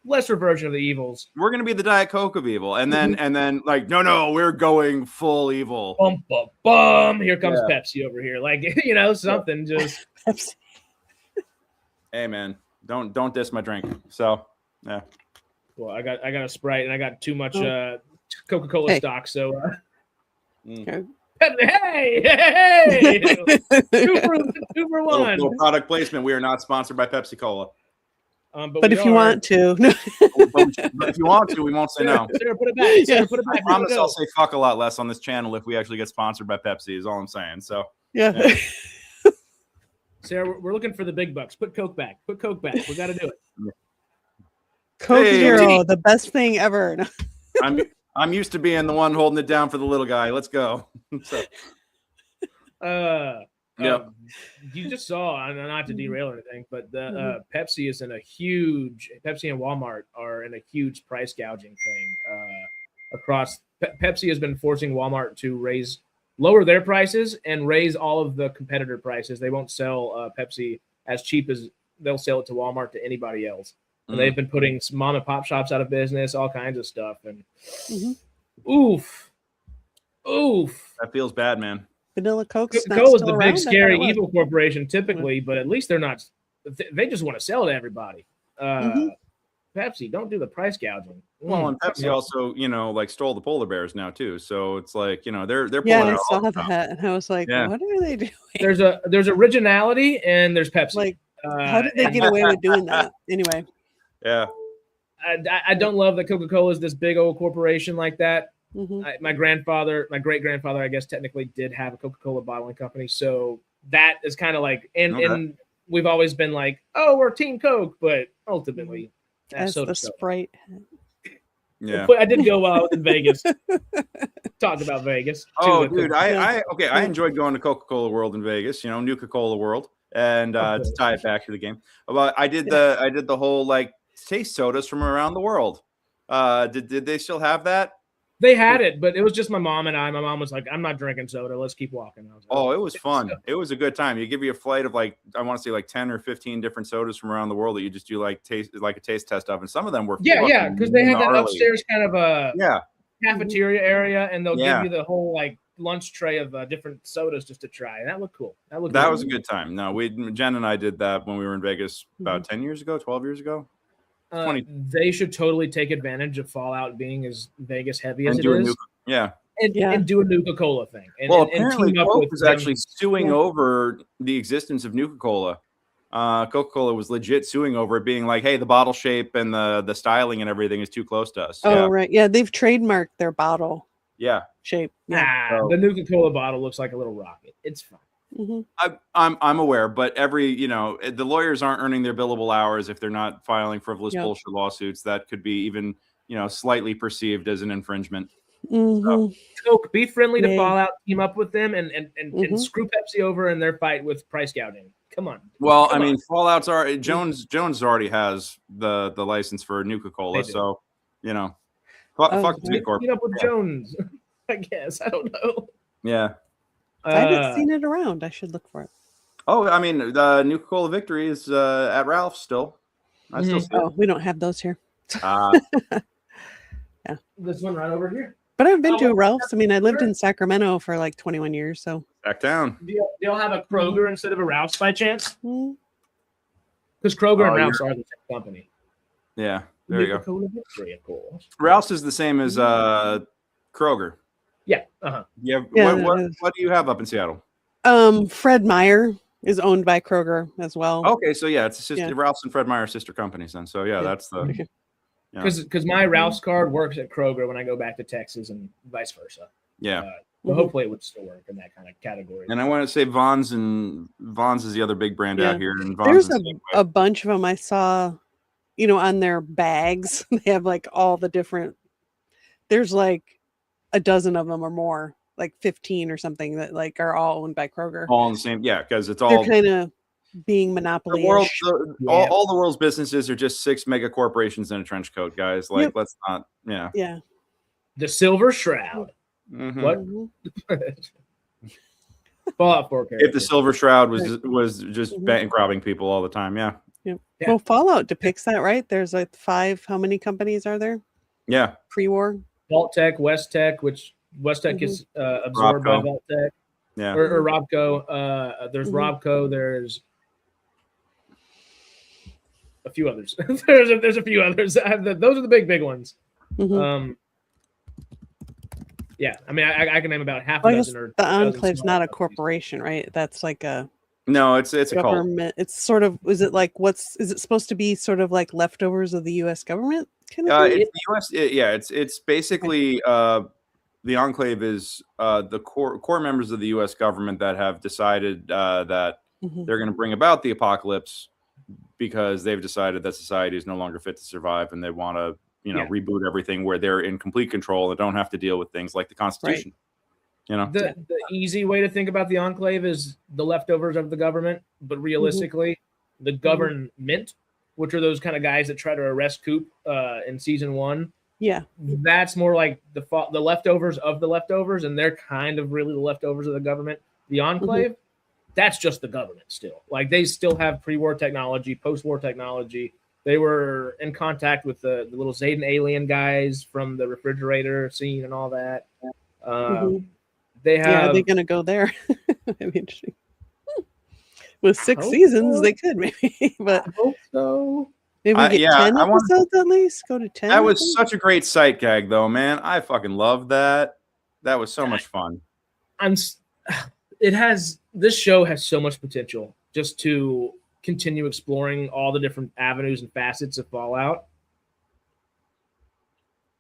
lesser version of the evils. We're gonna be the Diet Coke of evil, and then like no, we're going full evil. Bum bum bum. Here comes Pepsi over here, like something just. Hey man, don't diss my drink. So yeah. Well, I got a Sprite and I got too much Coca-Cola stock, so. Hey! 2 for 1. No product placement. We are not sponsored by Pepsi Cola. But if you want to, but if you want to, we won't say no. Sarah, put it back. Sarah, put it back. I promise I'll say fuck a lot less on this channel if we actually get sponsored by Pepsi. Is all I'm saying. So yeah. Sarah, we're looking for the big bucks. Put Coke back. We got to do it. Coke Zero, the best thing ever. I'm used to being the one holding it down for the little guy. Let's go. You just saw, not to derail anything, but the Pepsi and Walmart are in a huge price gouging thing across. Pepsi has been forcing Walmart to lower their prices and raise all of the competitor prices. They won't sell Pepsi as cheap as they'll sell it to Walmart to anybody else. And they've been putting mom and pop shops out of business, all kinds of stuff. And oof. That feels bad, man. Vanilla Coke. Coca-Cola is the big, scary, evil corporation typically, but at least they're not. They just want to sell to everybody. Pepsi, don't do the price gouging. Well, and Pepsi also, like stole the polar bears now too. So it's like, they're pulling I saw that, and I was like, what are they doing? There's originality and there's Pepsi. Like, how did they get away with doing that? Anyway. Yeah. I don't love that Coca-Cola is this big old corporation like that. My great grandfather, I guess, technically did have a Coca-Cola bottling company. So that is kind of like, and we've always been like, oh, we're Team Coke, but ultimately, as the Sprite. Yeah, I did go while I was in Vegas. Talk about Vegas. Oh, dude, I enjoyed going to Coca-Cola World in Vegas. Nuka-Cola World, and to tie it back to the game. But I did the whole like taste sodas from around the world. Did they still have that? They had it, but it was just my mom and I. My mom was like, I'm not drinking soda. Let's keep walking. I was like, it was fun. It was a good time. You give you a flight of like, I want to say like 10 or 15 different sodas from around the world that you just do like a taste test of. And some of them were because they have that upstairs kind of a cafeteria area, and they'll give you the whole like lunch tray of different sodas just to try. And that looked cool. That was a good time. No, Jen and I did that when we were in Vegas about 10 years ago, 12 years ago. They should totally take advantage of Fallout being as Vegas heavy as it is. And do a Nuka-Cola thing. Apparently Coke was actually suing over the existence of Nuka-Cola. Coca-Cola was legit suing over it, being like, hey, the bottle shape and the styling and everything is too close to us. Right. Yeah, they've trademarked their bottle shape. The Nuka-Cola bottle looks like a little rocket. It's fine. I'm aware, but the lawyers aren't earning their billable hours if they're not filing frivolous bullshit lawsuits that could be even slightly perceived as an infringement. Mhm. Coke, be friendly to Yeah. Fallout, team up with them, and screw Pepsi over in their fight with price gouging. Come on. Well, Come I mean, on. Fallout's already Jones already has the license for Nuka-Cola, They do. so Oh, fuck the right. B Corp. Team up with Yeah. Jones. I guess. I don't know. Yeah. I haven't seen it around. I should look for it. Oh, I mean, the Nuka-Cola Victory is at Ralph's still. I still see Oh, we don't have those here. it. This one right over here. But I've been to Oh, Ralph's. I mean, I lived sure. in Sacramento for like 21 years. So Back down. Do y'all have a Kroger instead of a Ralph's by chance? mm, Because Kroger Oh, and Ralph's are the same company. Yeah, there you go. Nuka-Cola Victory, of course. Ralph's is the same as Kroger. Yeah. Uh-huh. Yeah. Yeah, What do you have up in Seattle? Fred Meyer is owned by Kroger as well. Okay, so yeah, it's Yeah. Ralph's and Fred Meyer sister companies then. So yeah, Yeah. that's the. Okay. Yeah. Because my Ralph's card works at Kroger when I go back to Texas and vice versa. Yeah. But hopefully it would still work in that kind of category. And I want to say Vons is the other big brand Yeah. out here. And Vons There's is the same way. a bunch of them I saw, on their bags. They have like all the different. There's like a dozen of them or more, like 15 or something that like are all owned by Kroger. all in the same. Yeah, because it's They're all kind of being the monopoly. world. Yeah. All the world's businesses are just 6 mega corporations in a trench coat, guys. Like, Yep. let's not. Yeah. Yeah. The Silver Shroud. Mhm. What? Mhm. Fallout 4 If character. the Silver Shroud was just Mhm. bank robbing people all the time, yeah, Yep. Yeah. Well, Fallout depicts that, right? There's like 5. How many companies are there yeah, pre-war? Vault Tech, West Tech, which West Tech is absorbed by Robco. Vault Tech. yeah. Or Robco. There's Mhm. Robco. There's a few others. there's a few others. Those are the big ones. Mhm. Yeah, I mean, I can name about half Well, a I guess dozen or the a dozen Enclave's smaller not a companies. corporation, right? That's like a No, it's a cult. government. It's sort of. Is it like is it supposed to be sort of like leftovers of the U.S. government? Kind of thing? It's the U.S. It's basically the Enclave is the core members of the U.S. government that have decided that Mhm. they're going to bring about the apocalypse because they've decided that society is no longer fit to survive and they want to Yeah. reboot everything where they're in complete control and don't have to deal with things like the Constitution. The easy way to think about the Enclave is the leftovers of the government, but realistically, the government, which are those kind of guys that try to arrest Coop in season 1, Yeah. that's more like the leftovers of the leftovers, and they're kind of really the leftovers of the government. The Enclave, that's just the government still. Like they still have pre-war technology, post-war technology. They were in contact with the little Zayden alien guys from the refrigerator scene and all that. They Yeah. Are have they going to go there? That'd be interesting. With 6 hope seasons, so. they could maybe, but I hope so. maybe we get 10 I want- episodes at least. Go to 10. That I was think? such a great sight gag, though, man. I fucking loved that. That was so much fun. This show has so much potential just to continue exploring all the different avenues and facets of Fallout.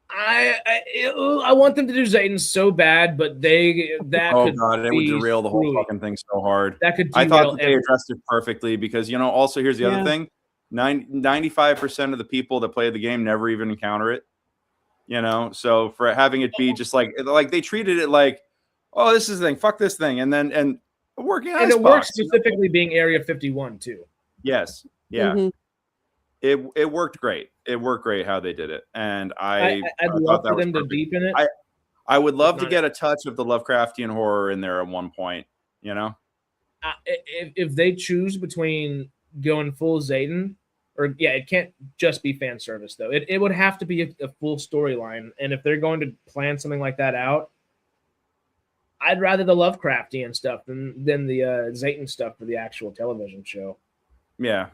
I want them to do Zayden so bad, but Oh could god, it would be derail the whole screwy. fucking thing so hard. That could I derail thought that they addressed it perfectly because also here's the Yeah. other thing: 95% of the people that play the game never even encounter it. So for having it be just like they treated it like, oh, this is the thing, fuck this thing, and working and it works specifically being Area 51 too. Yes, yeah, Mhm. it worked great. It worked great how they did it, and I'd thought love that for was them to perfect. deepen it. I would love It's to not- get a touch of the Lovecraftian horror in there at one point. If they choose between going full Zayden, it can't just be fan service though. It would have to be a full storyline, and if they're going to plan something like that out, I'd rather the Lovecraftian stuff than the Zayden stuff for the actual television show. Yeah.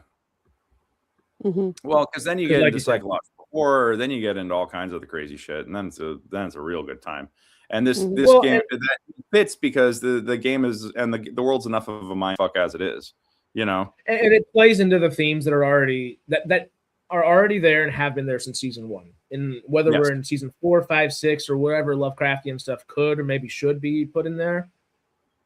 Mhm. Well, because then you 'Cause get like into you said- psychological horror, then you get into all kinds of the crazy shit, and then it's a real good time. And this Mhm. this Well, game that fits because the game is and the world's enough of a mindfuck as it is. And it plays into the themes that are already that are already there and have been there since season 1. And whether Yes. we're in season 4, 5, 6, or wherever Lovecraftian stuff could or maybe should be put in there,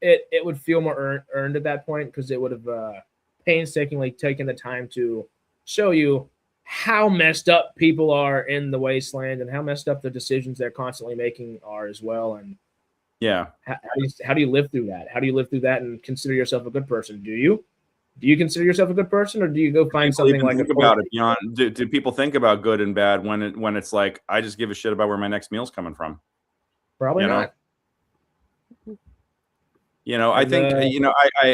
it would feel more earned at that point because it would have painstakingly taken the time to show you how messed up people are in the Wasteland and how messed up the decisions they're constantly making are as well. And yeah, how do you live through that? How do you live through that and consider yourself a good person? Do you consider yourself a good person, or do you go find something like think about it beyond? Do people think about good and bad when it's like, I just give a shit about where my next meal's coming from? Probably not. I think,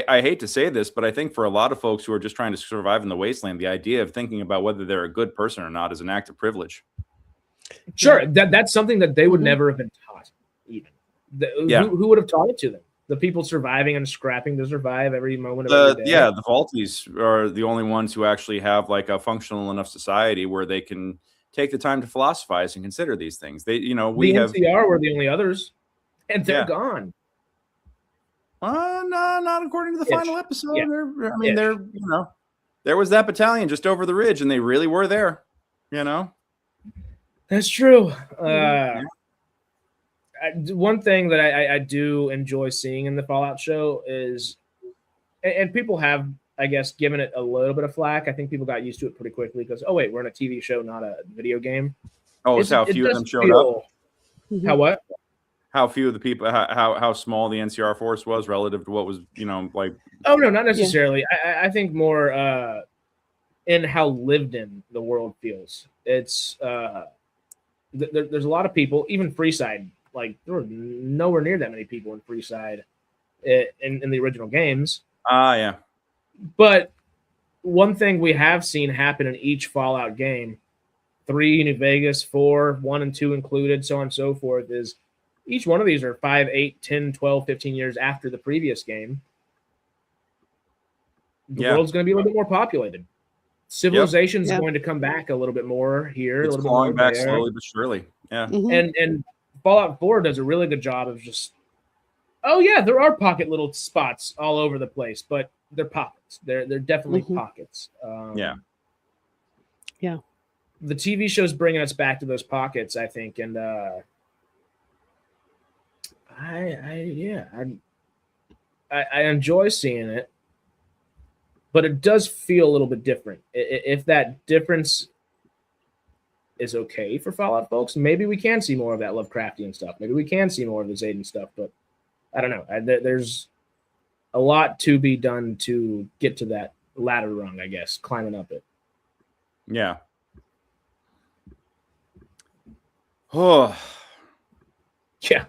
I hate to say this, but I think for a lot of folks who are just trying to survive in the Wasteland, the idea of thinking about whether they're a good person or not is an act of privilege. Sure, that's something that they would never have been taught, even. Who would have taught it to them? The people surviving and scrapping to survive every moment of every day. Yeah, the Vaulties are the only ones who actually have like a functional enough society where they can take the time to philosophize and consider these things. The NCR were the only others, and they're gone. No, not according to the final episode. Yeah. There was that battalion just over the ridge, and they really were there. That's true. One thing that I do enjoy seeing in the Fallout show is, and people have, I guess, given it a little bit of flack. I think people got used to it pretty quickly because, oh wait, we're in a TV show, not a video game. Oh, it's how few of them showed up. How what? How few of the people, how small the NCR force was relative to what was, like. Oh no, not necessarily. Yeah. I think more in how lived in the world feels. It's there's a lot of people, even Freeside. Like, there were nowhere near that many people in Freeside in the original games. Yeah. But one thing we have seen happen in each Fallout game, 3, New Vegas, 4, 1 and 2 included, so on and so forth, is each one of these are 5, 8, 10, 12, 15 years after the previous game. The world's going to be a little bit more populated. Civilization's going to come back a little bit more here. It's clawing back slowly but surely. Yeah. And Fallout 4 does a really good job of just, there are pocket little spots all over the place, but they're pockets. They're definitely pockets. Yeah. The TV show's bringing us back to those pockets, I think, and I enjoy seeing it, but it does feel a little bit different. If that difference is okay for Fallout folks, maybe we can see more of that Lovecraftian stuff. Maybe we can see more of the Zayden stuff, but I don't know. There's a lot to be done to get to that ladder rung, I guess, climbing up it. Yeah. Oh. Yeah.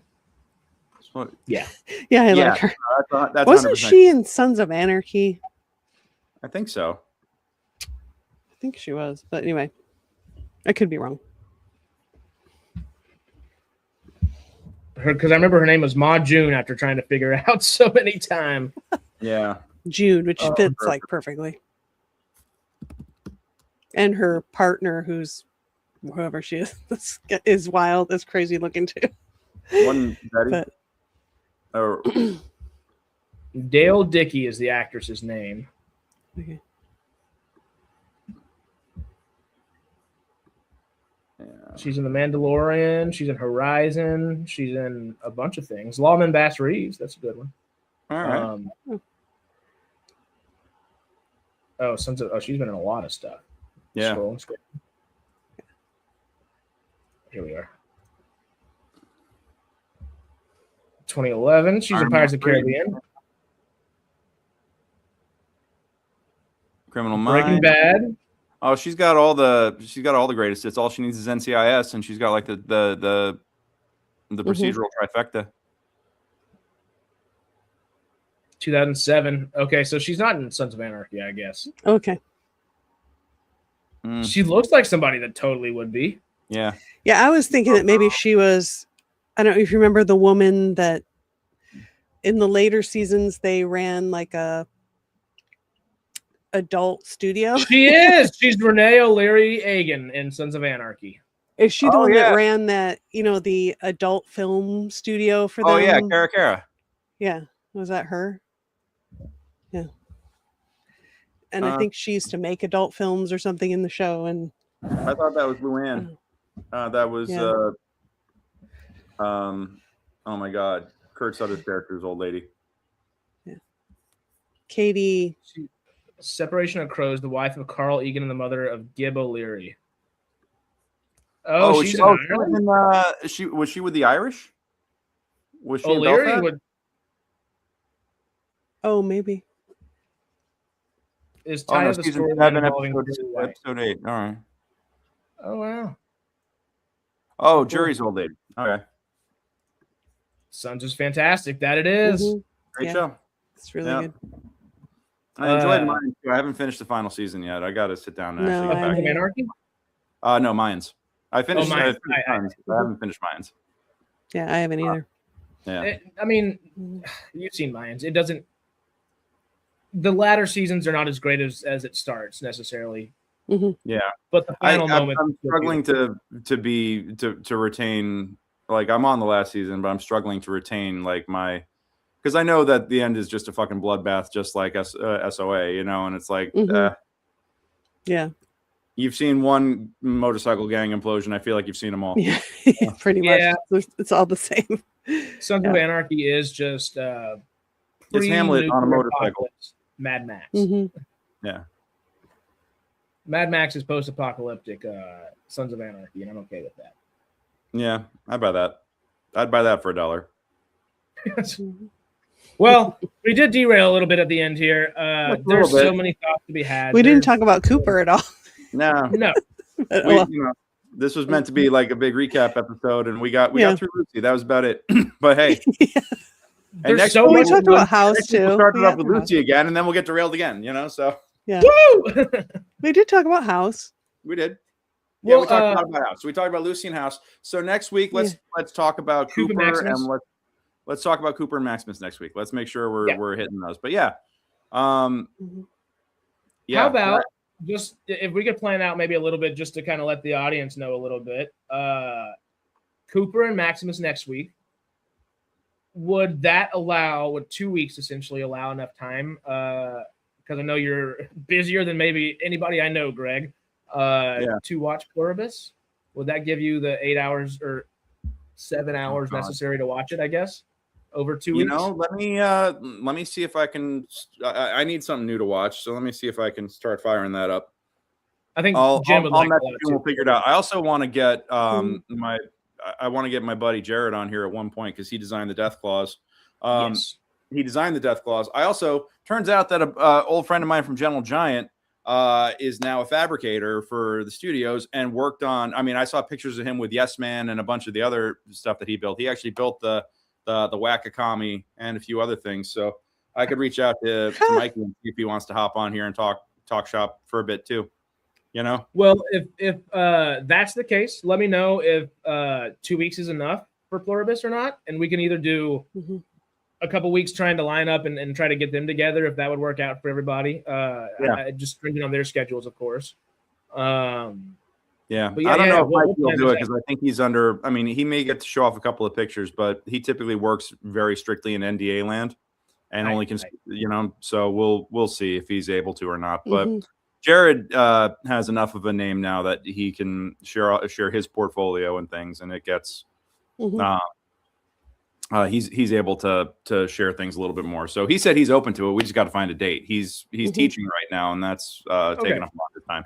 Yeah. Yeah, I like her. That's Wasn't 100%. She in Sons of Anarchy? I think so. I think she was, but anyway. I could be wrong. Because I remember her name was Ma June after trying to figure it out so many times. Yeah. June, which fits like perfectly. And her partner, who's whoever she is wild, is crazy looking too. One Betty. Dale Dickey is the actress's name. Okay. She's in The Mandalorian. She's in Horizon. She's in a bunch of things. Lawman Bass Reeves. That's a good one. All right. She's been in a lot of stuff. Yeah. Scroll. Here we are. 2011. She's in Pirates of the Caribbean. Criminal Minds. Breaking Bad. Oh, she's got all the greatest hits. All she needs is NCIS, and she's got like the procedural trifecta. 2007. Okay, so she's not in Sons of Anarchy, I guess. Okay. She looks like somebody that totally would be. Yeah. Yeah, I was thinking that maybe she was. I don't know if you remember the woman that in the later seasons they ran like a adult studio. She is. She's Renee O'Leary Egan in Sons of Anarchy. Is she the one that ran that, the adult film studio for them? Oh, yeah, Cara. Yeah. Was that her? Yeah. And I think she used to make adult films or something in the show. And I thought that was Luann. That was, oh my God, Kurt Sutter's character's old lady. Yeah. Katie. Separation of Crows, the wife of Carl Egan and the mother of Gib O'Leary. Oh, she's she, in Ireland? was she with the Irish? Was she in O'Leary Belfast? would Oh, maybe. is Oh tied no, to the season story 7, involving episode, Billy White. episode 8. All right. Oh wow. Oh, Jury's Old Lady. Okay. Sons is fantastic. That it is. Mhm. Great Yeah. show. It's really Yeah. good. I enjoyed mine too. I haven't finished the final season yet. I got to sit down and No, actually I get Sons of back. Anarchy? No, Mayans. I finished. Mayans. I finished Mayans, but I haven't finished Mayans. Yeah, I haven't either. Yeah. I mean, you've seen Mayans. It doesn't. The latter seasons are not as great as it starts necessarily. Yeah. But the final moment. I'm struggling to retain. Like I'm on the last season, but I'm struggling to retain like my, because I know that the end is just a fucking bloodbath, just like SOA, you know, and it's like, Yeah. You've seen one motorcycle gang implosion. I feel like you've seen them all. Yeah, pretty much. Yeah. It's all the same. Sons of Anarchy is just It's Hamlet on a motorcycle. Mad Max. Yeah. Mad Max is post-apocalyptic Sons of Anarchy, and I'm okay with that. Yeah, I'd buy that. I'd buy that for $1. Well, we did derail a little bit at the end here. There's so many thoughts to be had. We didn't talk about Cooper at all. No. This was meant to be like a big recap episode, and we got through Lucy. That was about it. But hey, and next we talked about House too. We'll start it off with Lucy again, and then we'll get derailed again. You know, so yeah. Woo! We did talk about House. We did. Well, we talked about House. So we talked about Lucy and House. So next week, let's talk about Cooper and let's talk about Cooper and Maximus next week. Let's make sure we're hitting those. But yeah, how about just if we could plan out maybe a little bit just to kind of let the audience know a little bit. Cooper and Maximus next week. Would that would 2 weeks essentially allow enough time? Because I know you're busier than maybe anybody I know, Greg. To watch Pluribus? Would that give you the 8 hours or 7 hours necessary to watch it, I guess, over 2 weeks? You know, let me see if I can. I need something new to watch, so let me see if I can start firing that up. I think Jim would like we'll figure it out. I also want to get I want to get my buddy Jared on here at one point because he designed the Death Claws. Yes. He designed the Death Claws. I also turns out that an old friend of mine from Gentle Giant is now a fabricator for the studios and worked on. I mean, I saw pictures of him with Yes Man and a bunch of the other stuff that he built. He actually built the Wakakami and a few other things. So I could reach out to Mikey and see if he wants to hop on here and talk shop for a bit too. You know? Well, if that's the case, let me know if 2 weeks is enough for Pluribus or not, and we can either do a couple weeks trying to line up and try to get them together if that would work out for everybody. Just depending on their schedules, of course. I don't know if Mikey will do it because I think he's under. I mean, he may get to show off a couple of pictures, but he typically works very strictly in NDA land, and only can So we'll see if he's able to or not. But Jared has enough of a name now that he can share his portfolio and things, and it gets. He's able to share things a little bit more. So he said he's open to it. We just got to find a date. He's teaching right now, and that's taking up a lot of time.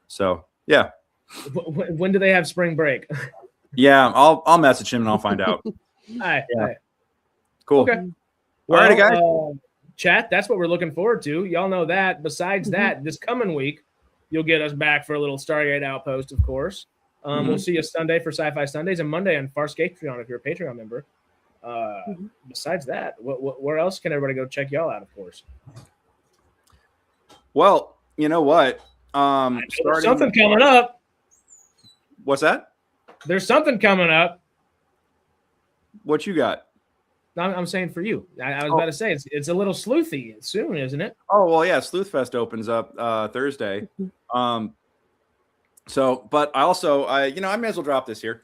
So yeah. When do they have spring break? Yeah, I'll message him and I'll find out. All right. Cool. Okay. Well, all right, guys. Chat, that's what we're looking forward to. Y'all know that. Besides that, this coming week, you'll get us back for a little Stargate Outpost, of course. We'll see you Sunday for Sci-Fi Sundays and Monday on Farscape if you're a Patreon member. Besides that, where else can everybody go check y'all out, of course? Well, you know what? There's something coming up. What's that? There's something coming up. What you got? I'm saying for you. I was about to say it's a little sleuthy soon, isn't it? Oh well, yeah. Sleuth Fest opens up Thursday. But I also I may as well drop this here.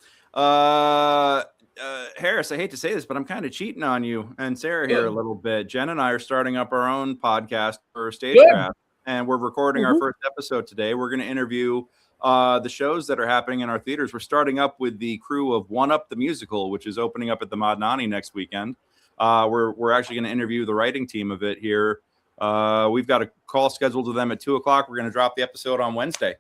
Harris, I hate to say this, but I'm kind of cheating on you and Sarah here a little bit. Jen and I are starting up our own podcast for Stagecraft, and we're recording our first episode today. We're going to interview the shows that are happening in our theaters. We're starting up with the crew of One Up the Musical, which is opening up at the Modnani next weekend. We're actually going to interview the writing team of it here We've got a call scheduled with them at 2:00. We're going to drop the episode on Wednesday.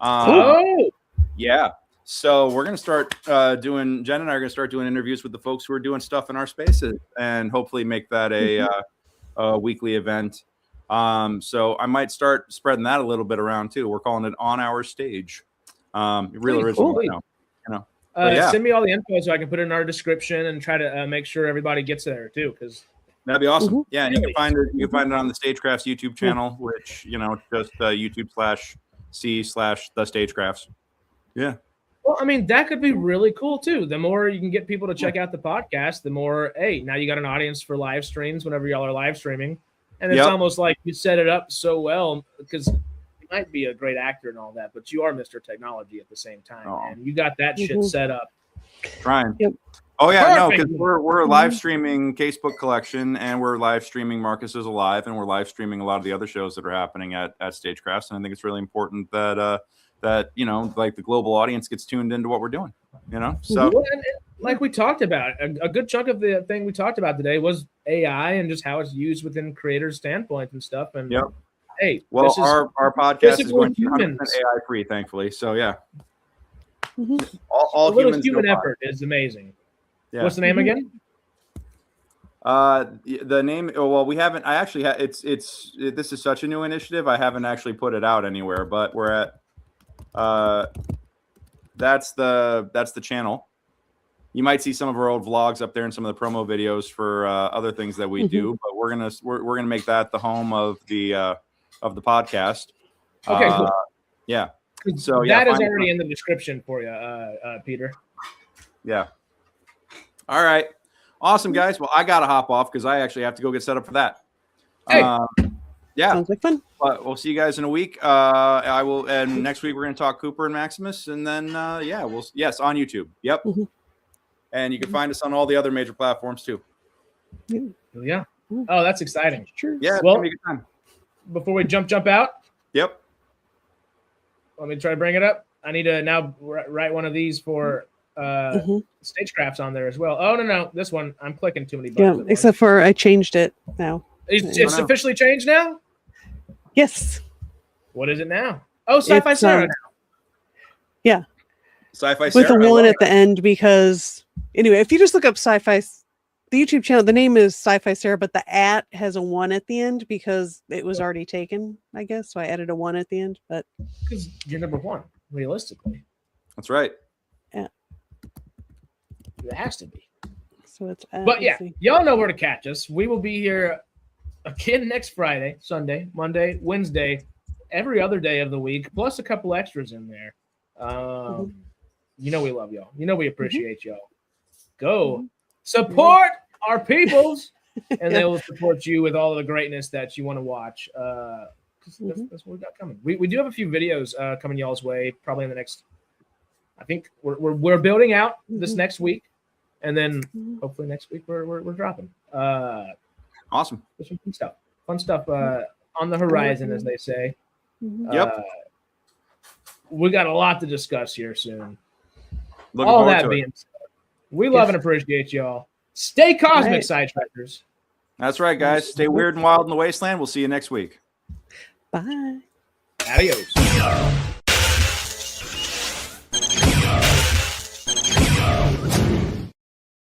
Yeah. So we're going to start doing, Jen and I are going to start doing interviews with the folks who are doing stuff in our spaces and hopefully make that a weekly event. So I might start spreading that a little bit around too. We're calling it On Our Stage. Real original. Cool. You know. Send me all the info so I can put it in our description and try to make sure everybody gets there too. Because that'd be awesome. Yeah, and you can find it on the Stagecrafts YouTube channel, which just YouTube/C/The Stagecrafts. Yeah. Well, I mean, that could be really cool too. The more you can get people to check out the podcast, the more, hey, now you got an audience for live streams whenever y'all are live streaming. And it's almost like you set it up so well because you might be a great actor and all that, but you are Mr. Technology at the same time. And you got that shit set up. Trying. Yep. Oh, yeah, no, because we're live streaming Casebook Collection and we're live streaming Marcus is Alive and we're live streaming a lot of the other shows that are happening at Stagecrafts. And I think it's really important that like the global audience gets tuned into what we're doing, So like we talked about, a good chunk of the thing we talked about today was AI and just how it's used within creators' standpoint and stuff. And hey, well, our podcast is going to be 100% AI free, thankfully. So yeah, all a little humans human effort is amazing. Yeah. What's the name again? The name. Well, we haven't. I actually this is such a new initiative. I haven't actually put it out anywhere, but we're at. That's the channel. You might see some of our old vlogs up there and some of the promo videos for other things that we do, but we're gonna make that the home of the podcast. Okay, cool. Yeah. So that is already in the description for you, Peter. Yeah. All right. Awesome, guys. Well, I gotta hop off because I actually have to go get set up for that. Hey. Yeah. Sounds like fun. But we'll see you guys in a week. I will, and next week we're going to talk Cooper and Maximus, and then on YouTube. Yep. And you can find us on all the other major platforms too. Yeah. Oh, that's exciting. Sure. Yeah. Well, it's gonna be a good time. Before we jump out. Yep. Let me try to bring it up. I need to now write one of these for Stagecrafts on there as well. Oh no, this one I'm clicking too many buttons. Yeah, except for I changed it now. It's officially changed now? Yes. What is it now? Oh, Sci-Fi Sarah now. Yeah. Sci-Fi Sarah. With a one at the end because anyway, if you just look up Sci-Fi, the YouTube channel, the name is Sci-Fi Sarah, but the @ has a 1 at the end because it was already taken, I guess. So I added a 1 at the end, but because you're number 1, realistically. That's right. Yeah. It has to be. So it's but yeah, y'all know where to catch us. We will be here again next Friday, Sunday, Monday, Wednesday, every other day of the week, plus a couple extras in there. You know we love y'all. You know we appreciate y'all. Go support our peoples, and they will support you with all of the greatness that you want to watch. That's what we got coming. We do have a few videos coming y'all's way, probably in the next. I think we're building out this next week, and then hopefully next week we're dropping. Awesome. There's some fun stuff on the horizon, as they say. Yep. We got a lot to discuss here soon. Looking all forward that to being it. said, we love and appreciate y'all. Stay cosmic, SciTrekkers. That's right, guys. Stay weird and wild in the wasteland. We'll see you next week. Bye. Adios.